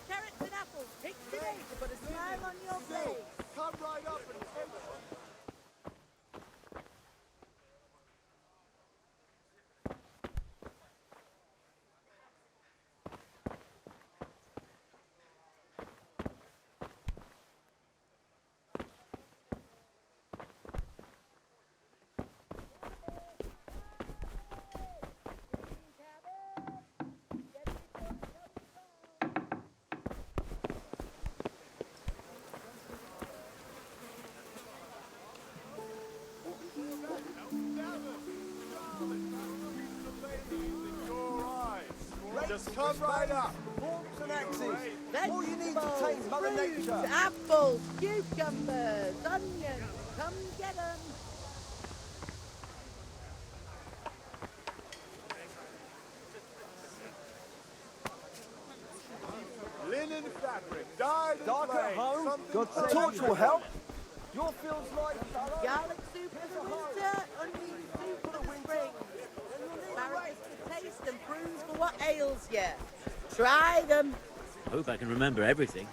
[SPEAKER 21] Carrots and apples, take today to put a smile on your face.
[SPEAKER 20] Come right up and take it. Just come right up.
[SPEAKER 19] Forks and axes.
[SPEAKER 21] Vegetables,
[SPEAKER 19] All you need to tame Mother
[SPEAKER 21] fruit,
[SPEAKER 19] Nature.
[SPEAKER 21] apples, cucumbers, onions. Come get 'em.
[SPEAKER 20] Linen fabric, dyed and
[SPEAKER 19] Dark at
[SPEAKER 20] plain.
[SPEAKER 19] home.
[SPEAKER 20] Something
[SPEAKER 19] A
[SPEAKER 20] for
[SPEAKER 19] torch will
[SPEAKER 20] everyone.
[SPEAKER 19] help. Your fields like thorough.
[SPEAKER 21] Garlic soup for the winter, onion soup for the spring. Asparagus for taste and prunes for what ails you. Try them.
[SPEAKER 8] Hope I can remember everything.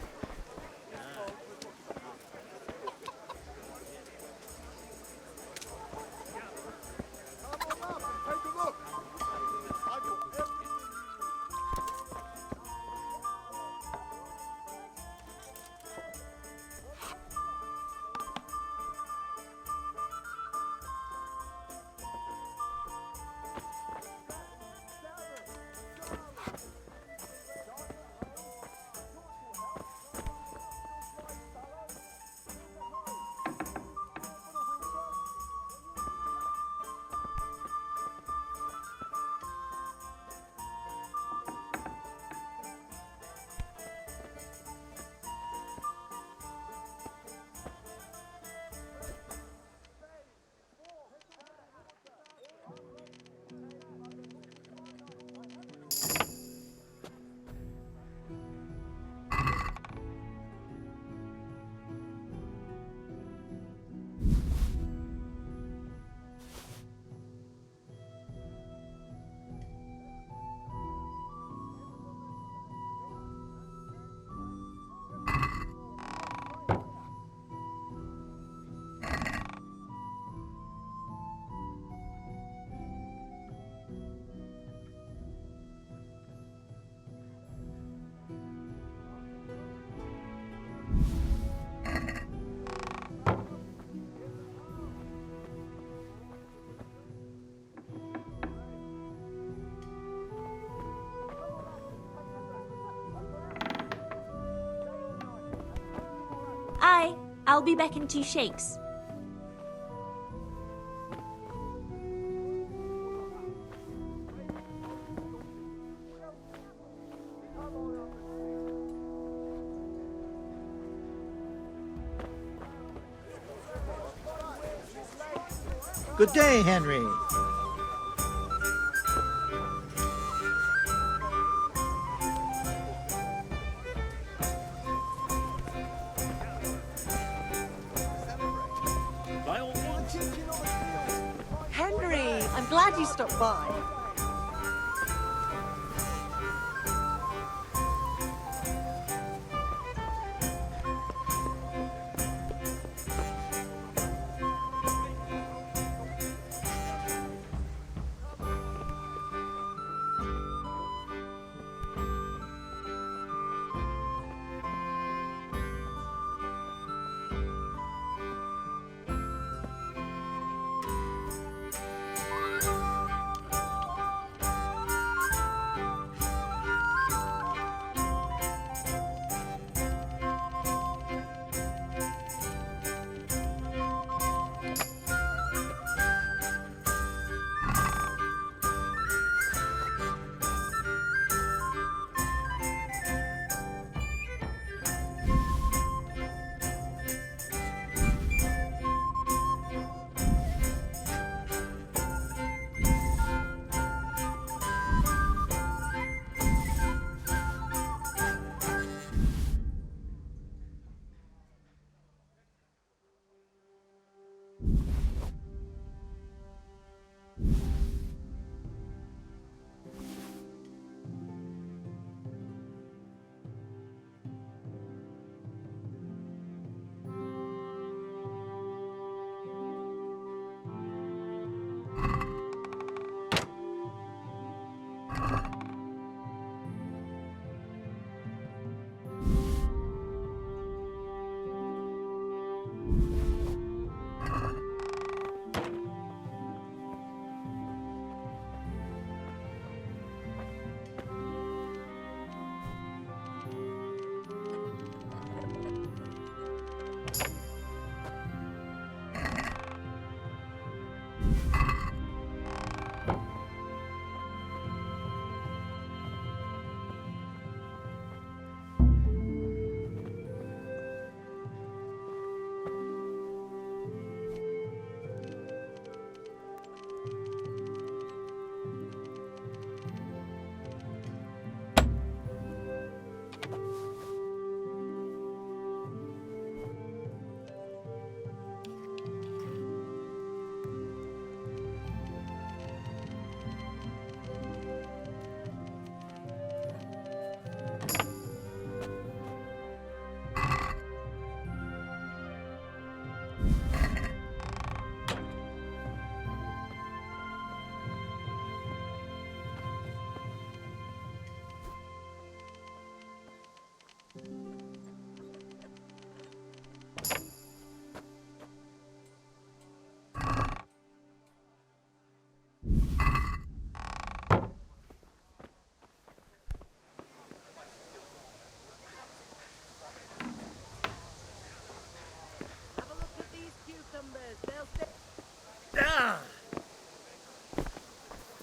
[SPEAKER 20] Come on up and take a look. I've got everything.
[SPEAKER 18] I'll be back in 2 shakes.
[SPEAKER 14] Good day, Henry.
[SPEAKER 21] glad you stopped by.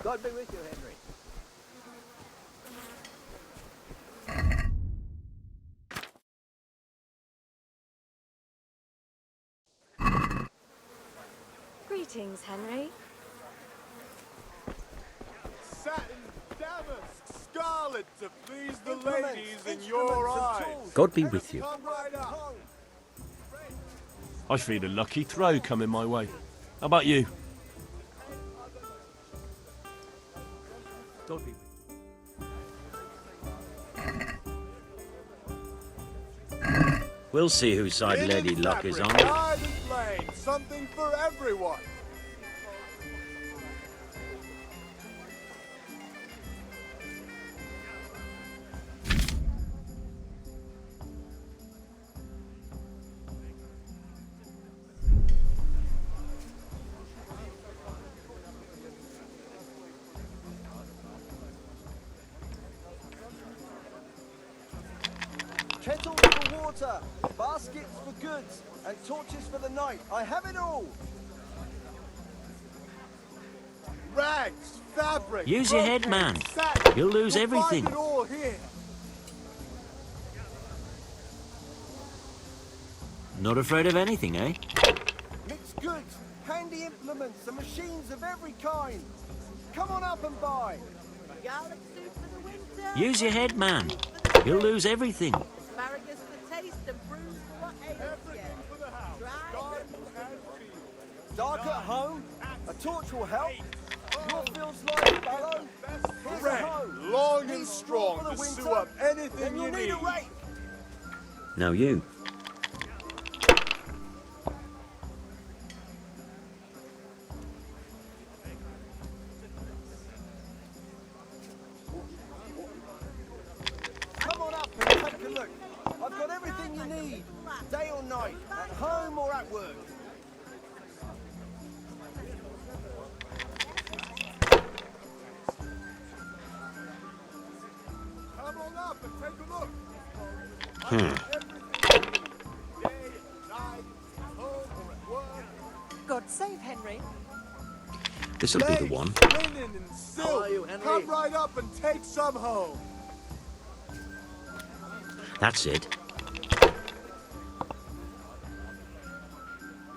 [SPEAKER 19] God be with you, Henry.
[SPEAKER 18] Greetings, Henry.
[SPEAKER 20] Satin, damask, scarlet to please the ladies in your eyes.
[SPEAKER 8] God be with you.
[SPEAKER 20] Come right up.
[SPEAKER 6] I feel a lucky throw coming my way. How about you?
[SPEAKER 8] God be with you. We'll see whose side Lady Luck is on.
[SPEAKER 20] Wide and plain, something for everyone.
[SPEAKER 19] Kettles for water, baskets for goods, and torches for the night. I have it all.
[SPEAKER 20] Rags, fabric.
[SPEAKER 8] Use your head, man.
[SPEAKER 20] Satin.
[SPEAKER 8] You'll lose
[SPEAKER 20] You'll
[SPEAKER 8] everything.
[SPEAKER 20] Find it all here.
[SPEAKER 8] Not afraid of anything, eh?
[SPEAKER 19] Mixed goods, handy implements, and machines of every kind. Come on up and buy. Garlic soup for the winter.
[SPEAKER 8] Use your head, man. You'll lose everything.
[SPEAKER 21] Asparagus for taste and prunes for what ails you. Dry
[SPEAKER 19] Dark at home? A torch will help. Your field's like fallow. Here's a
[SPEAKER 20] Red,
[SPEAKER 19] hoe.
[SPEAKER 20] long and
[SPEAKER 19] Need
[SPEAKER 20] strong
[SPEAKER 19] straw for
[SPEAKER 20] to
[SPEAKER 19] the
[SPEAKER 20] sew
[SPEAKER 19] winter,
[SPEAKER 20] up anything
[SPEAKER 19] then
[SPEAKER 20] you
[SPEAKER 19] you'll need a
[SPEAKER 20] need.
[SPEAKER 19] rake.
[SPEAKER 8] Now you.
[SPEAKER 19] Come on up and take a look. I've got everything you need, day or night, at home or at work.
[SPEAKER 20] Come on up and take a look. Day, night, home or at work.
[SPEAKER 2] God save Henry.
[SPEAKER 8] This'll be the one.
[SPEAKER 20] Linen and silk. Come right up and take some home.
[SPEAKER 8] That's it.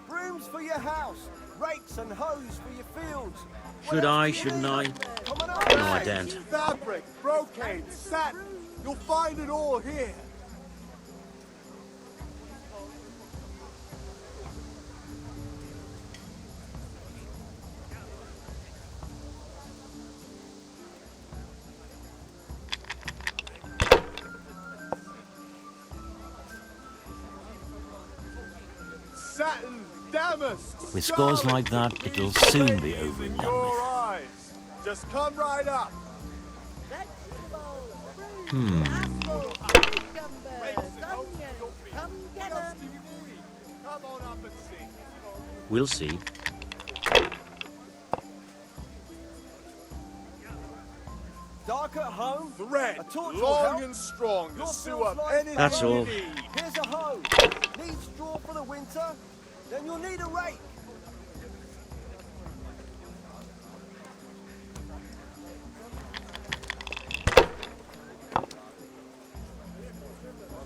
[SPEAKER 19] Brooms for your house, rakes and hoes for your fields.
[SPEAKER 8] Should I, shouldn't I?
[SPEAKER 19] Come on up.
[SPEAKER 8] No, I don't.
[SPEAKER 20] Fabric, brocade, satin. You'll find it all here. Satin, damask.
[SPEAKER 8] With scores like that, it'll soon be over and done
[SPEAKER 20] Your
[SPEAKER 8] with.
[SPEAKER 20] eyes. Just come right up.
[SPEAKER 8] Hmm.
[SPEAKER 20] Come on up and see.
[SPEAKER 8] We'll see.
[SPEAKER 19] Dark at home.
[SPEAKER 20] Thread,
[SPEAKER 19] A torch will
[SPEAKER 20] long
[SPEAKER 19] help.
[SPEAKER 20] and strong to
[SPEAKER 19] Your
[SPEAKER 20] sew
[SPEAKER 19] field's
[SPEAKER 20] up
[SPEAKER 19] like
[SPEAKER 20] anything
[SPEAKER 8] That's
[SPEAKER 20] you
[SPEAKER 8] all.
[SPEAKER 20] need.
[SPEAKER 19] Here's a hoe. Need straw for the winter? Then you'll need a rake.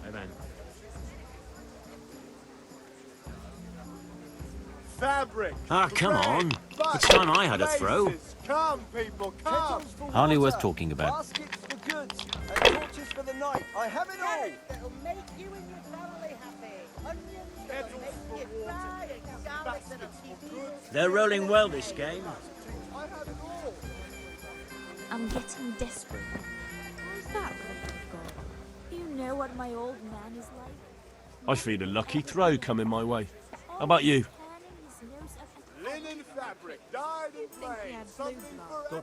[SPEAKER 8] Amen.
[SPEAKER 20] Fabric.
[SPEAKER 8] Ah, come
[SPEAKER 20] thread,
[SPEAKER 8] on.
[SPEAKER 20] buttons,
[SPEAKER 8] It's time I had a throw.
[SPEAKER 20] laces. Come, people, come.
[SPEAKER 19] Kettles for
[SPEAKER 8] Hardly
[SPEAKER 19] water,
[SPEAKER 8] worth talking about.
[SPEAKER 19] Baskets for goods, and torches for the night. I have it all.
[SPEAKER 21] That'll make you and your family happy. Onions that'll make
[SPEAKER 20] for
[SPEAKER 21] you
[SPEAKER 20] water,
[SPEAKER 21] cry and garlic that'll
[SPEAKER 20] baskets
[SPEAKER 21] keep
[SPEAKER 20] for
[SPEAKER 21] you.
[SPEAKER 20] goods.
[SPEAKER 8] They're rolling well this game.
[SPEAKER 20] I have it all.
[SPEAKER 18] I'm getting desperate. Who's that with God? You know what my old man is like?
[SPEAKER 6] I feel a lucky throw coming my way. How about you?
[SPEAKER 18] Turning his nose up at
[SPEAKER 20] Linen fabric, dyed and
[SPEAKER 18] think he
[SPEAKER 20] plain.
[SPEAKER 18] had
[SPEAKER 20] Something
[SPEAKER 18] blue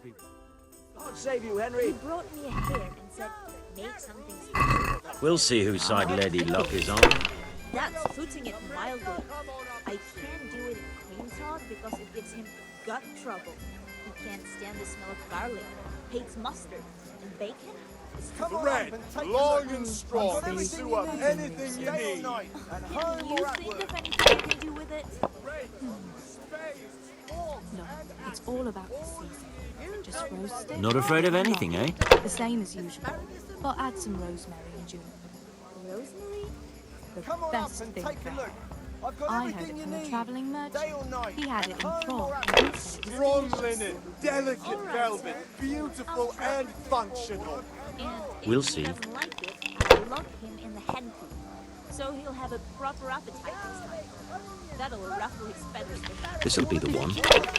[SPEAKER 20] for
[SPEAKER 19] God save you,
[SPEAKER 18] He
[SPEAKER 19] Henry.
[SPEAKER 18] brought me a hint and said, make something special.
[SPEAKER 8] We'll see whose side Lady Luck is on.
[SPEAKER 18] That's putting it mildly. I can't do it in cream talk because it gives him gut trouble. He can't stand the smell of garlic, hates mustard, and bacon. is
[SPEAKER 19] Come on
[SPEAKER 20] thread,
[SPEAKER 19] up and take a
[SPEAKER 20] long
[SPEAKER 19] look.
[SPEAKER 20] and strong
[SPEAKER 19] I've got
[SPEAKER 20] to
[SPEAKER 19] everything
[SPEAKER 20] sew
[SPEAKER 19] you
[SPEAKER 20] up
[SPEAKER 19] need,
[SPEAKER 20] anything you
[SPEAKER 19] day or
[SPEAKER 20] need.
[SPEAKER 19] night, at
[SPEAKER 18] Can
[SPEAKER 19] home
[SPEAKER 18] you
[SPEAKER 19] or at
[SPEAKER 18] think
[SPEAKER 19] work.
[SPEAKER 18] of anything you can do with it?
[SPEAKER 20] Spades, forks,
[SPEAKER 7] No,
[SPEAKER 20] and
[SPEAKER 7] it's all about the season. Just roast it.
[SPEAKER 8] Not afraid of anything, eh?
[SPEAKER 7] The same as usual, but add some rosemary and juniper.
[SPEAKER 18] Rosemary?
[SPEAKER 7] The
[SPEAKER 19] Come on
[SPEAKER 7] best
[SPEAKER 19] up and
[SPEAKER 7] thing
[SPEAKER 19] take a
[SPEAKER 7] found.
[SPEAKER 19] look. I've got
[SPEAKER 7] I heard
[SPEAKER 19] everything
[SPEAKER 7] it
[SPEAKER 19] you
[SPEAKER 7] from a
[SPEAKER 19] need,
[SPEAKER 7] travelling merchant.
[SPEAKER 19] day or night.
[SPEAKER 7] He had
[SPEAKER 19] at
[SPEAKER 7] it in
[SPEAKER 19] home or
[SPEAKER 7] prawn.
[SPEAKER 19] at work.
[SPEAKER 20] Strong linen, delicate velvet, beautiful and functional.
[SPEAKER 18] And if
[SPEAKER 8] We'll
[SPEAKER 18] he
[SPEAKER 8] see.
[SPEAKER 18] doesn't like it, I'll lock him in the hen coop. So he'll have a proper appetite this time. That'll ruffle his feathers.
[SPEAKER 8] This'll be the one.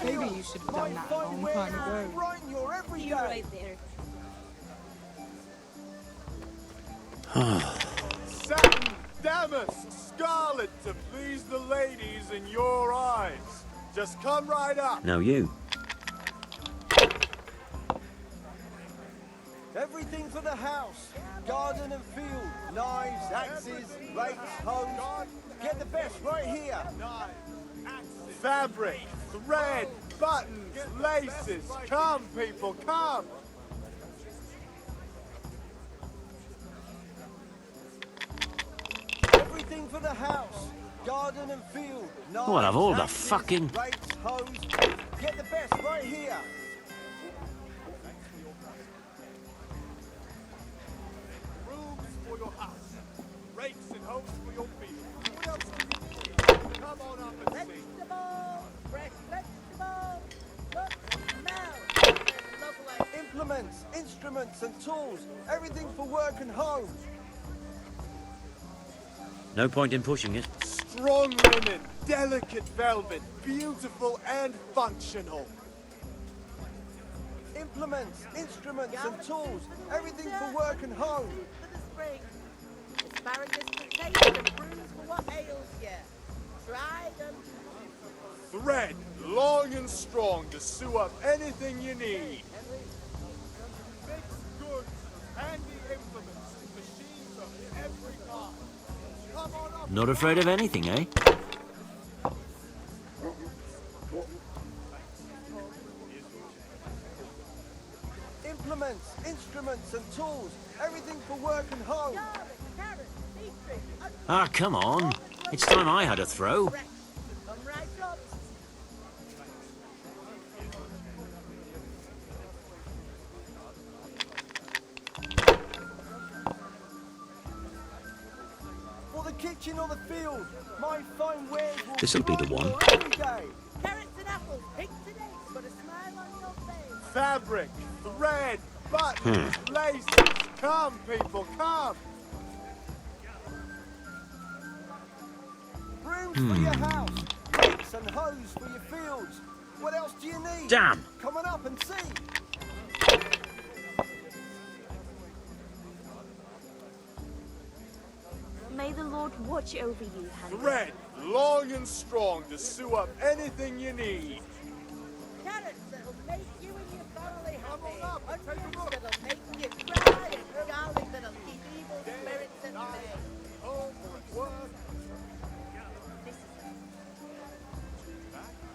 [SPEAKER 7] Maybe you should have done that a long time ago.
[SPEAKER 19] Brighten your every
[SPEAKER 18] You're
[SPEAKER 19] day.
[SPEAKER 18] right there.
[SPEAKER 20] Satin, damask, scarlet to please the ladies in your eyes. Just come right up.
[SPEAKER 8] Now you.
[SPEAKER 19] Everything for the house, garden and field, knives, axes, rakes, hoes. Get the best right here.
[SPEAKER 20] Fabric, thread, buttons, laces. Come, people, come.
[SPEAKER 19] Everything for the house, garden and field, knives,
[SPEAKER 8] Well, of all the
[SPEAKER 19] axes,
[SPEAKER 8] fucking...
[SPEAKER 19] rakes, hoes. Get the best right here.
[SPEAKER 20] Brooms for your house, rakes and hoes for your field. What else do you need? Come on up and see.
[SPEAKER 21] Fresh vegetables. Look, smell. Lovely.
[SPEAKER 19] Implements, instruments and tools, everything for work and home.
[SPEAKER 8] No point in pushing it.
[SPEAKER 20] Strong linen, delicate velvet, beautiful and functional.
[SPEAKER 19] Implements, instruments and tools, everything for work and home.
[SPEAKER 21] For the spring. Asparagus to taste and bruise for what ails you. Try them.
[SPEAKER 20] Thread, long and strong to sew up anything you need. Fixed goods, handy implements, machines of every kind. Come on up.
[SPEAKER 8] Not afraid of anything, eh?
[SPEAKER 19] Implements, instruments and tools, everything for work and home.
[SPEAKER 8] Ah, come on. It's time I had a throw.
[SPEAKER 21] Come right up.
[SPEAKER 19] For the kitchen or the field, my fine wares will
[SPEAKER 8] This'll be the one.
[SPEAKER 19] every day.
[SPEAKER 21] Carrots and apples, picked today, put a smile on your face.
[SPEAKER 20] Fabric, thread, buttons, laces. Come, people, come.
[SPEAKER 19] Brooms for your house, rakes and hoes for your fields. What else do you need?
[SPEAKER 8] Damn.
[SPEAKER 19] Come on up and see.
[SPEAKER 18] May the Lord watch over you, Hannah.
[SPEAKER 20] Thread, long and strong to sew up anything you need.
[SPEAKER 21] Carrots that'll make you and your family happy. Onions that'll make you cry, and garlic that'll keep evil spirits at bay.
[SPEAKER 20] Home, work.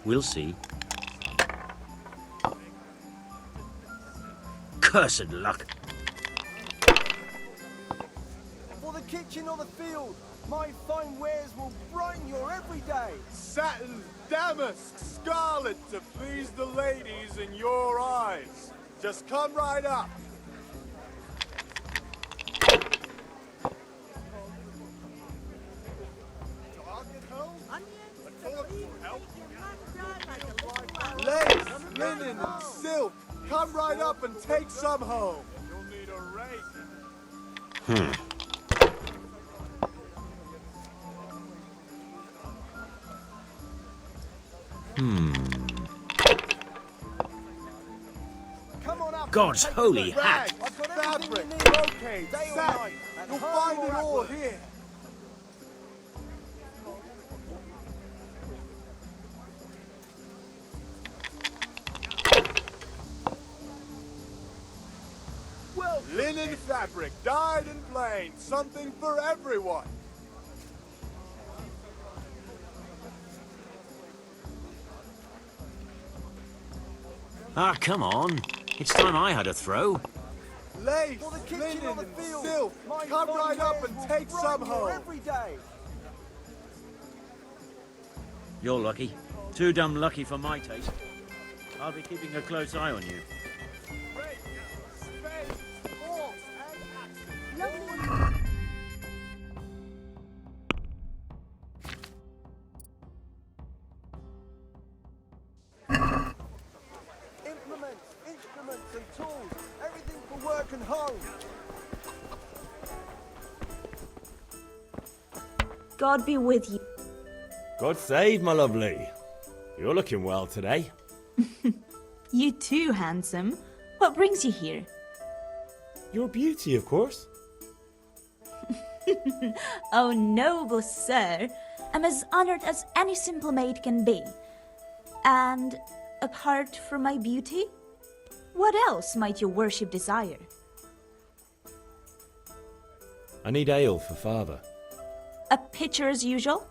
[SPEAKER 8] We'll see. Cursed luck.
[SPEAKER 19] For the kitchen or the field, my fine wares will brighten your every day.
[SPEAKER 20] Satin, damask, scarlet to please the ladies in your eyes. Just come right up. Lace, linen, and silk. Come right up and take some home. You'll need a rake.
[SPEAKER 19] Come on up.
[SPEAKER 8] God's
[SPEAKER 19] and take
[SPEAKER 8] holy
[SPEAKER 19] the
[SPEAKER 8] hat.
[SPEAKER 19] I've got everything
[SPEAKER 20] Fabric,
[SPEAKER 19] you need.
[SPEAKER 20] brocade,
[SPEAKER 19] Day or
[SPEAKER 20] satin.
[SPEAKER 19] night, at
[SPEAKER 20] You'll
[SPEAKER 19] home
[SPEAKER 20] find
[SPEAKER 19] or
[SPEAKER 20] it
[SPEAKER 19] at
[SPEAKER 20] all
[SPEAKER 19] work.
[SPEAKER 20] here.
[SPEAKER 19] Well,
[SPEAKER 20] Linen fabric, dyed and plain, something for everyone.
[SPEAKER 8] Ah, come on. It's time I had a throw.
[SPEAKER 20] Lace,
[SPEAKER 19] for the kitchen
[SPEAKER 20] linen,
[SPEAKER 19] or the
[SPEAKER 20] and
[SPEAKER 19] field,
[SPEAKER 20] silk.
[SPEAKER 19] my
[SPEAKER 20] Come
[SPEAKER 19] fine
[SPEAKER 20] right up
[SPEAKER 19] wares
[SPEAKER 20] and
[SPEAKER 19] will
[SPEAKER 20] take
[SPEAKER 19] brighten
[SPEAKER 20] some
[SPEAKER 19] your
[SPEAKER 20] home.
[SPEAKER 19] every day.
[SPEAKER 8] You're lucky. Too damn lucky for my taste. I'll be keeping a close eye on you.
[SPEAKER 20] Rake, spades, forks, and axes.
[SPEAKER 19] Implements, instruments and tools, everything for work and home.
[SPEAKER 18] God be with you.
[SPEAKER 10] God save, my lovely. You're looking well today.
[SPEAKER 7] You too, handsome. What brings you here?
[SPEAKER 10] Your beauty, of course.
[SPEAKER 7] Oh, noble sir. I'm as honored as any simple maid can be. And apart from my beauty, what else might your worship desire?
[SPEAKER 10] I need ale for father.
[SPEAKER 7] A pitcher as usual?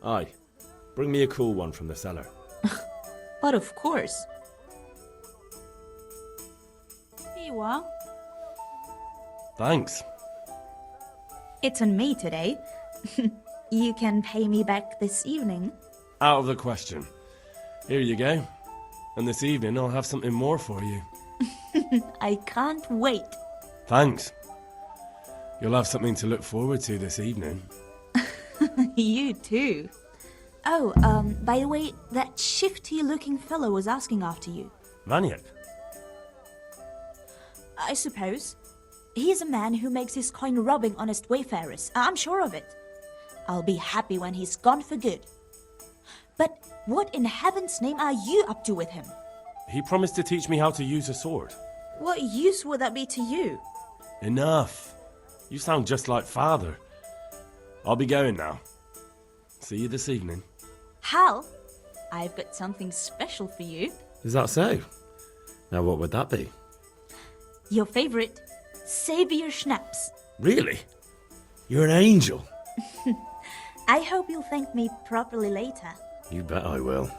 [SPEAKER 10] Aye. Bring me a cool one from the cellar.
[SPEAKER 7] But of course. Here you are.
[SPEAKER 15] Thanks.
[SPEAKER 7] It's on me today. You can pay me back this evening.
[SPEAKER 15] Out of the question. Here you go. And this evening I'll have something more for you.
[SPEAKER 7] I can't wait.
[SPEAKER 15] Thanks. You'll have something to look forward to this evening.
[SPEAKER 7] You too. Oh, by the way, that shifty-looking fellow was asking after you.
[SPEAKER 15] Vanyek.
[SPEAKER 7] I suppose. He's a man who makes his coin robbing honest wayfarers. I'm sure of it. I'll be happy when he's gone for good. But what in heaven's name are you up to with him?
[SPEAKER 6] He promised to teach me how to use a sword.
[SPEAKER 7] What use would that be to you?
[SPEAKER 6] Enough. You sound just like Father. I'll be going now. See you this evening.
[SPEAKER 7] Hal, I've got something special for you.
[SPEAKER 10] Is that so? Now what would that be?
[SPEAKER 7] Your favorite, Savior Schnapps.
[SPEAKER 10] Really? You're an angel.
[SPEAKER 7] I hope you'll thank me properly later.
[SPEAKER 10] You bet I will.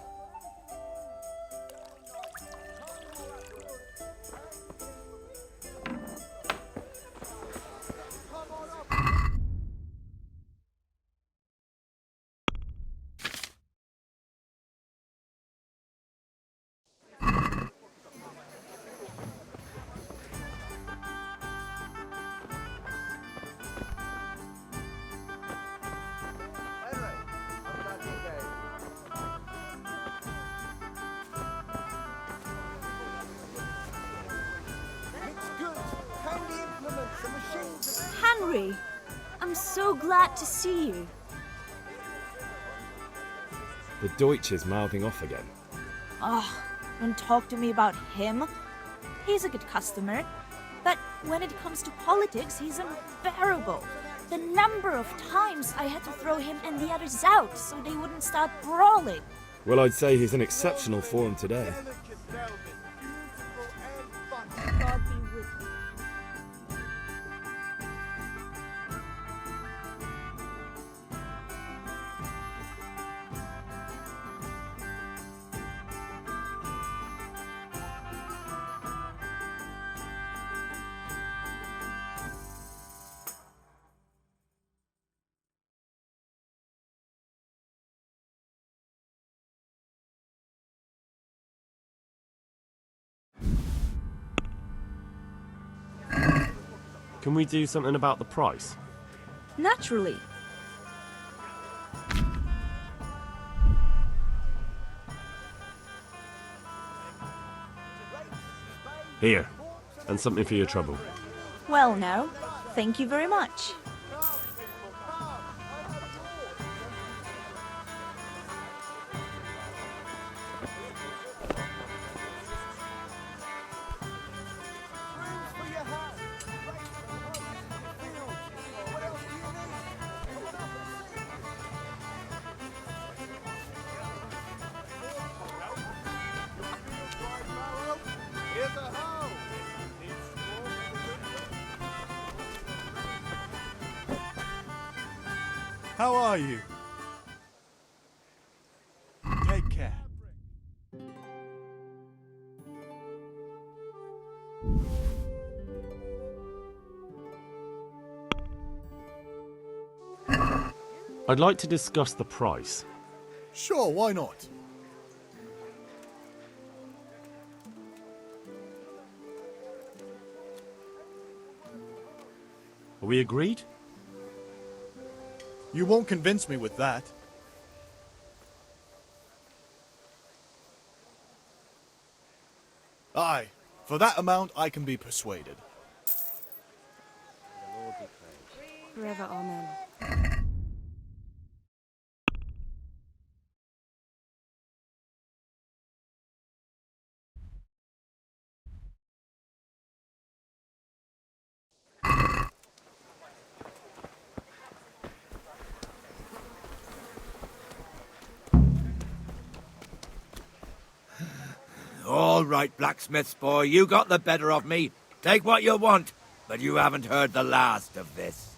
[SPEAKER 7] Henry, I'm so glad to see you.
[SPEAKER 10] The Deutsch is mouthing off again.
[SPEAKER 7] Oh, don't talk to me about him. He's a good customer. But when it comes to politics, he's unbearable. The number of times I had to throw him and the others out so they wouldn't start brawling.
[SPEAKER 10] Well, I'd say he's in exceptional form today.
[SPEAKER 7] God be with you.
[SPEAKER 6] Can we do something about the price?
[SPEAKER 7] Naturally.
[SPEAKER 6] Here, and something for your trouble.
[SPEAKER 7] Well now, thank you very much.
[SPEAKER 20] How are you? Take care.
[SPEAKER 6] I'd like to discuss the price.
[SPEAKER 20] Sure, why not?
[SPEAKER 6] Are we agreed?
[SPEAKER 20] You won't convince me with that. Aye, for that amount I can be persuaded.
[SPEAKER 1] Forever, amen.
[SPEAKER 9] All right, blacksmith's boy, you got the better of me. Take what you want, but you haven't heard the last of this.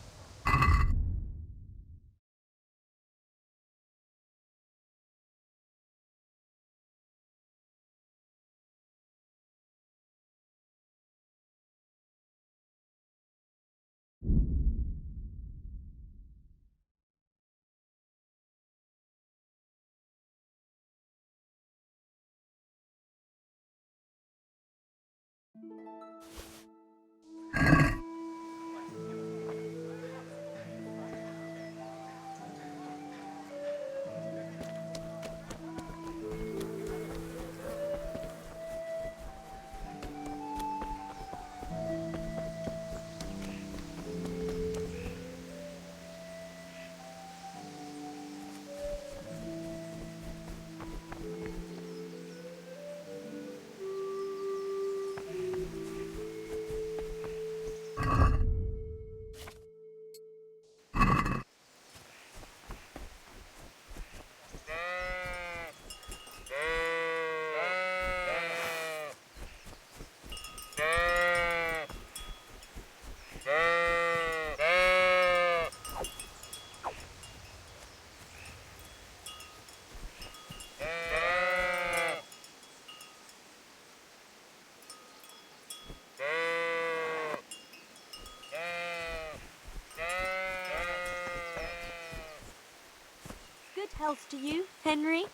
[SPEAKER 1] Health to you, Henry.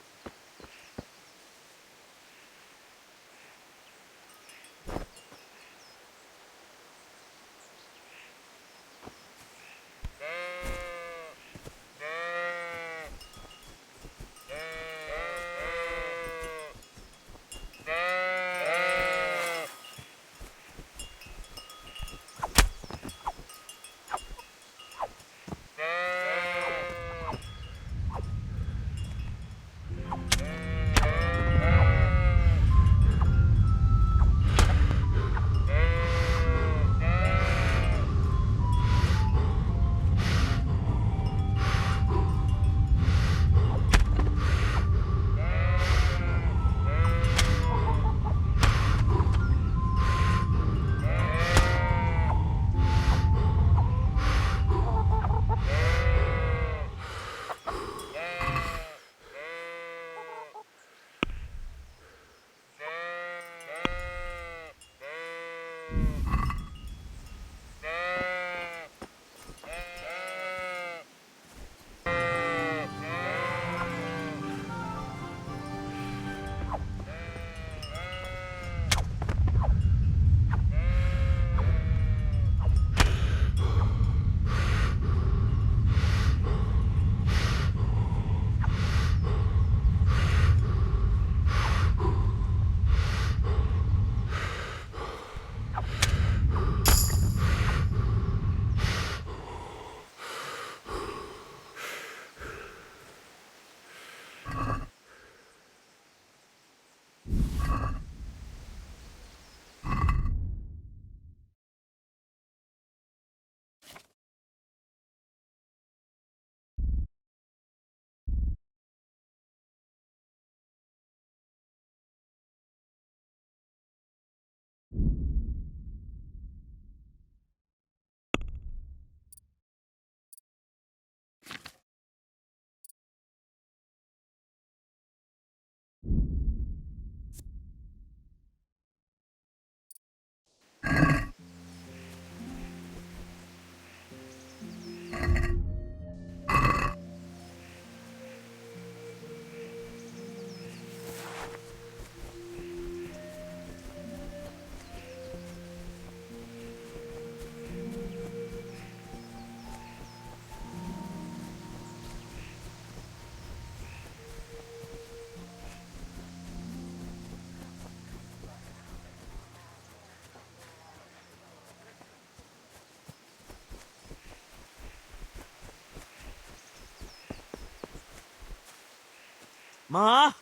[SPEAKER 6] Ma?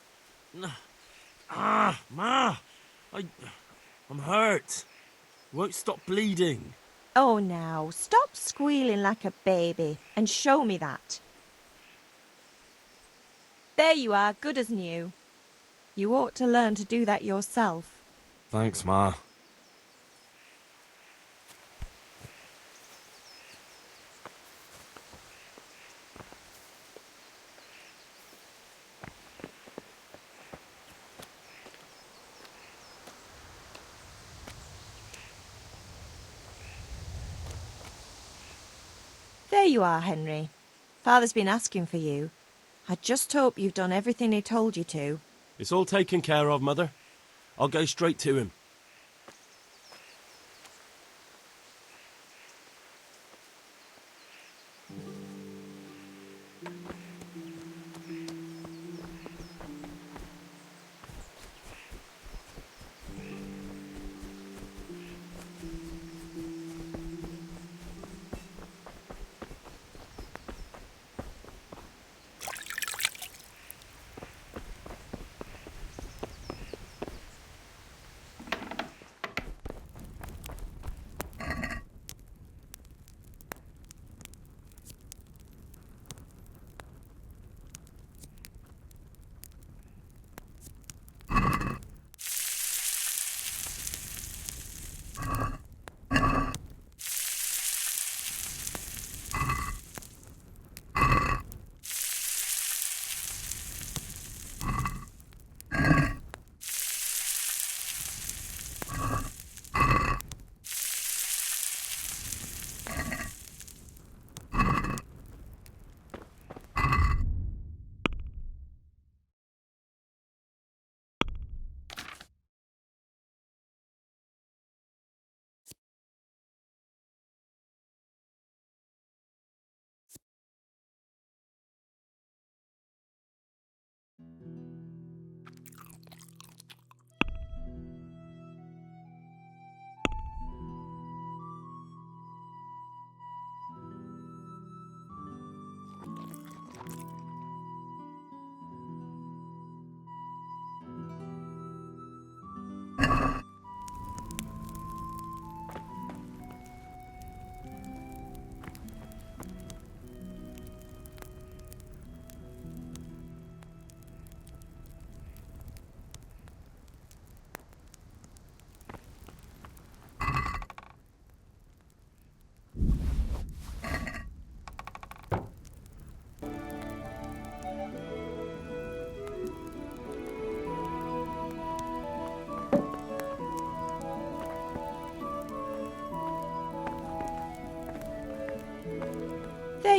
[SPEAKER 6] Ma! I'm hurt. Won't stop bleeding.
[SPEAKER 3] Oh, now, stop squealing like a baby and show me that. There you are, good as new. You ought to learn to do that yourself.
[SPEAKER 6] Thanks, Ma.
[SPEAKER 3] There you are, Henry. Father's been asking for you. I just hope you've done everything he told you to.
[SPEAKER 5] It's all taken care of, Mother. I'll go straight to him.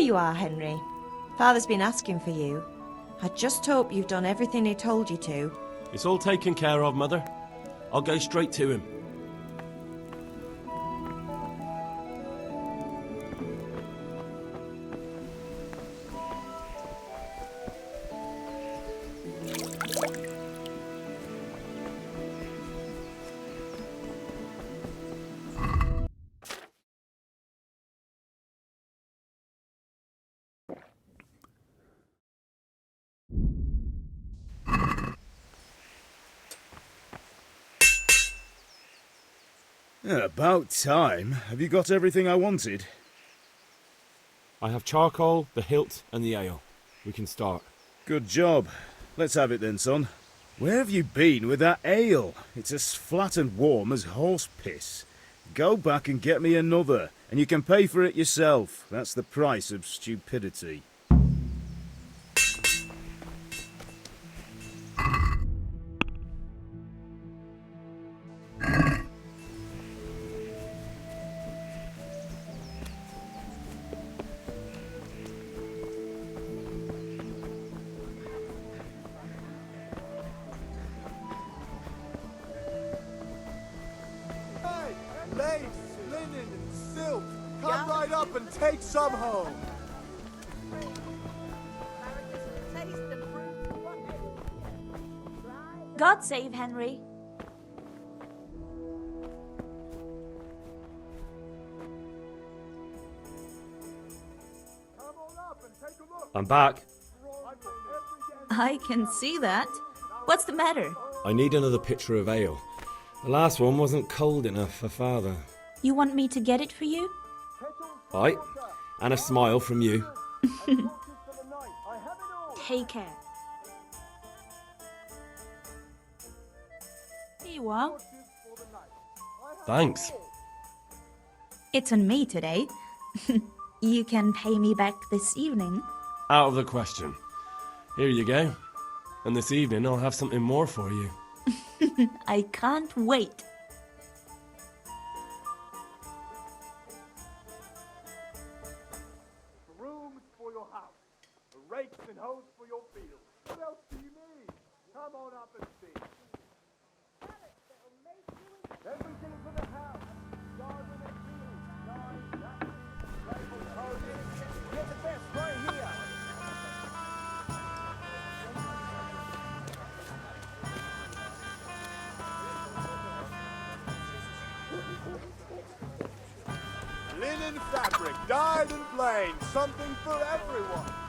[SPEAKER 3] you are, Henry. Father's been asking for you. I just hope you've done everything he told you to.
[SPEAKER 5] It's all taken care of, Mother. I'll go straight to him.
[SPEAKER 4] About time. Have you got everything I wanted?
[SPEAKER 6] I have charcoal, the hilt, and the ale. We can start.
[SPEAKER 4] Good job. Let's have it then, son. Where have you been with that ale? It's as flat and warm as horse piss. Go back and get me another, and you can pay for it yourself. That's the price of stupidity.
[SPEAKER 20] Hey, lace, linen, and silk. Come right up and take some home.
[SPEAKER 7] God save Henry.
[SPEAKER 6] I'm back.
[SPEAKER 7] I can see that. What's the matter?
[SPEAKER 22] I need another pitcher of ale. The last one wasn't cold enough for Father.
[SPEAKER 7] You want me to get it for you?
[SPEAKER 22] Aye, and a smile from you.
[SPEAKER 7] Take care. Here you are.
[SPEAKER 5] Thanks.
[SPEAKER 7] It's on me today. You can pay me back this evening.
[SPEAKER 5] Out of the question. Here you go. And this evening I'll have something more for you.
[SPEAKER 7] I can't wait.
[SPEAKER 20] Brooms for your house, rakes and hoes for your fields. What else do you need? Come on up and see. Everything for the house. Garden and field. Knives, napkins, rifle targets. Get the best right here. Linen fabric, dyed and plain, something for everyone.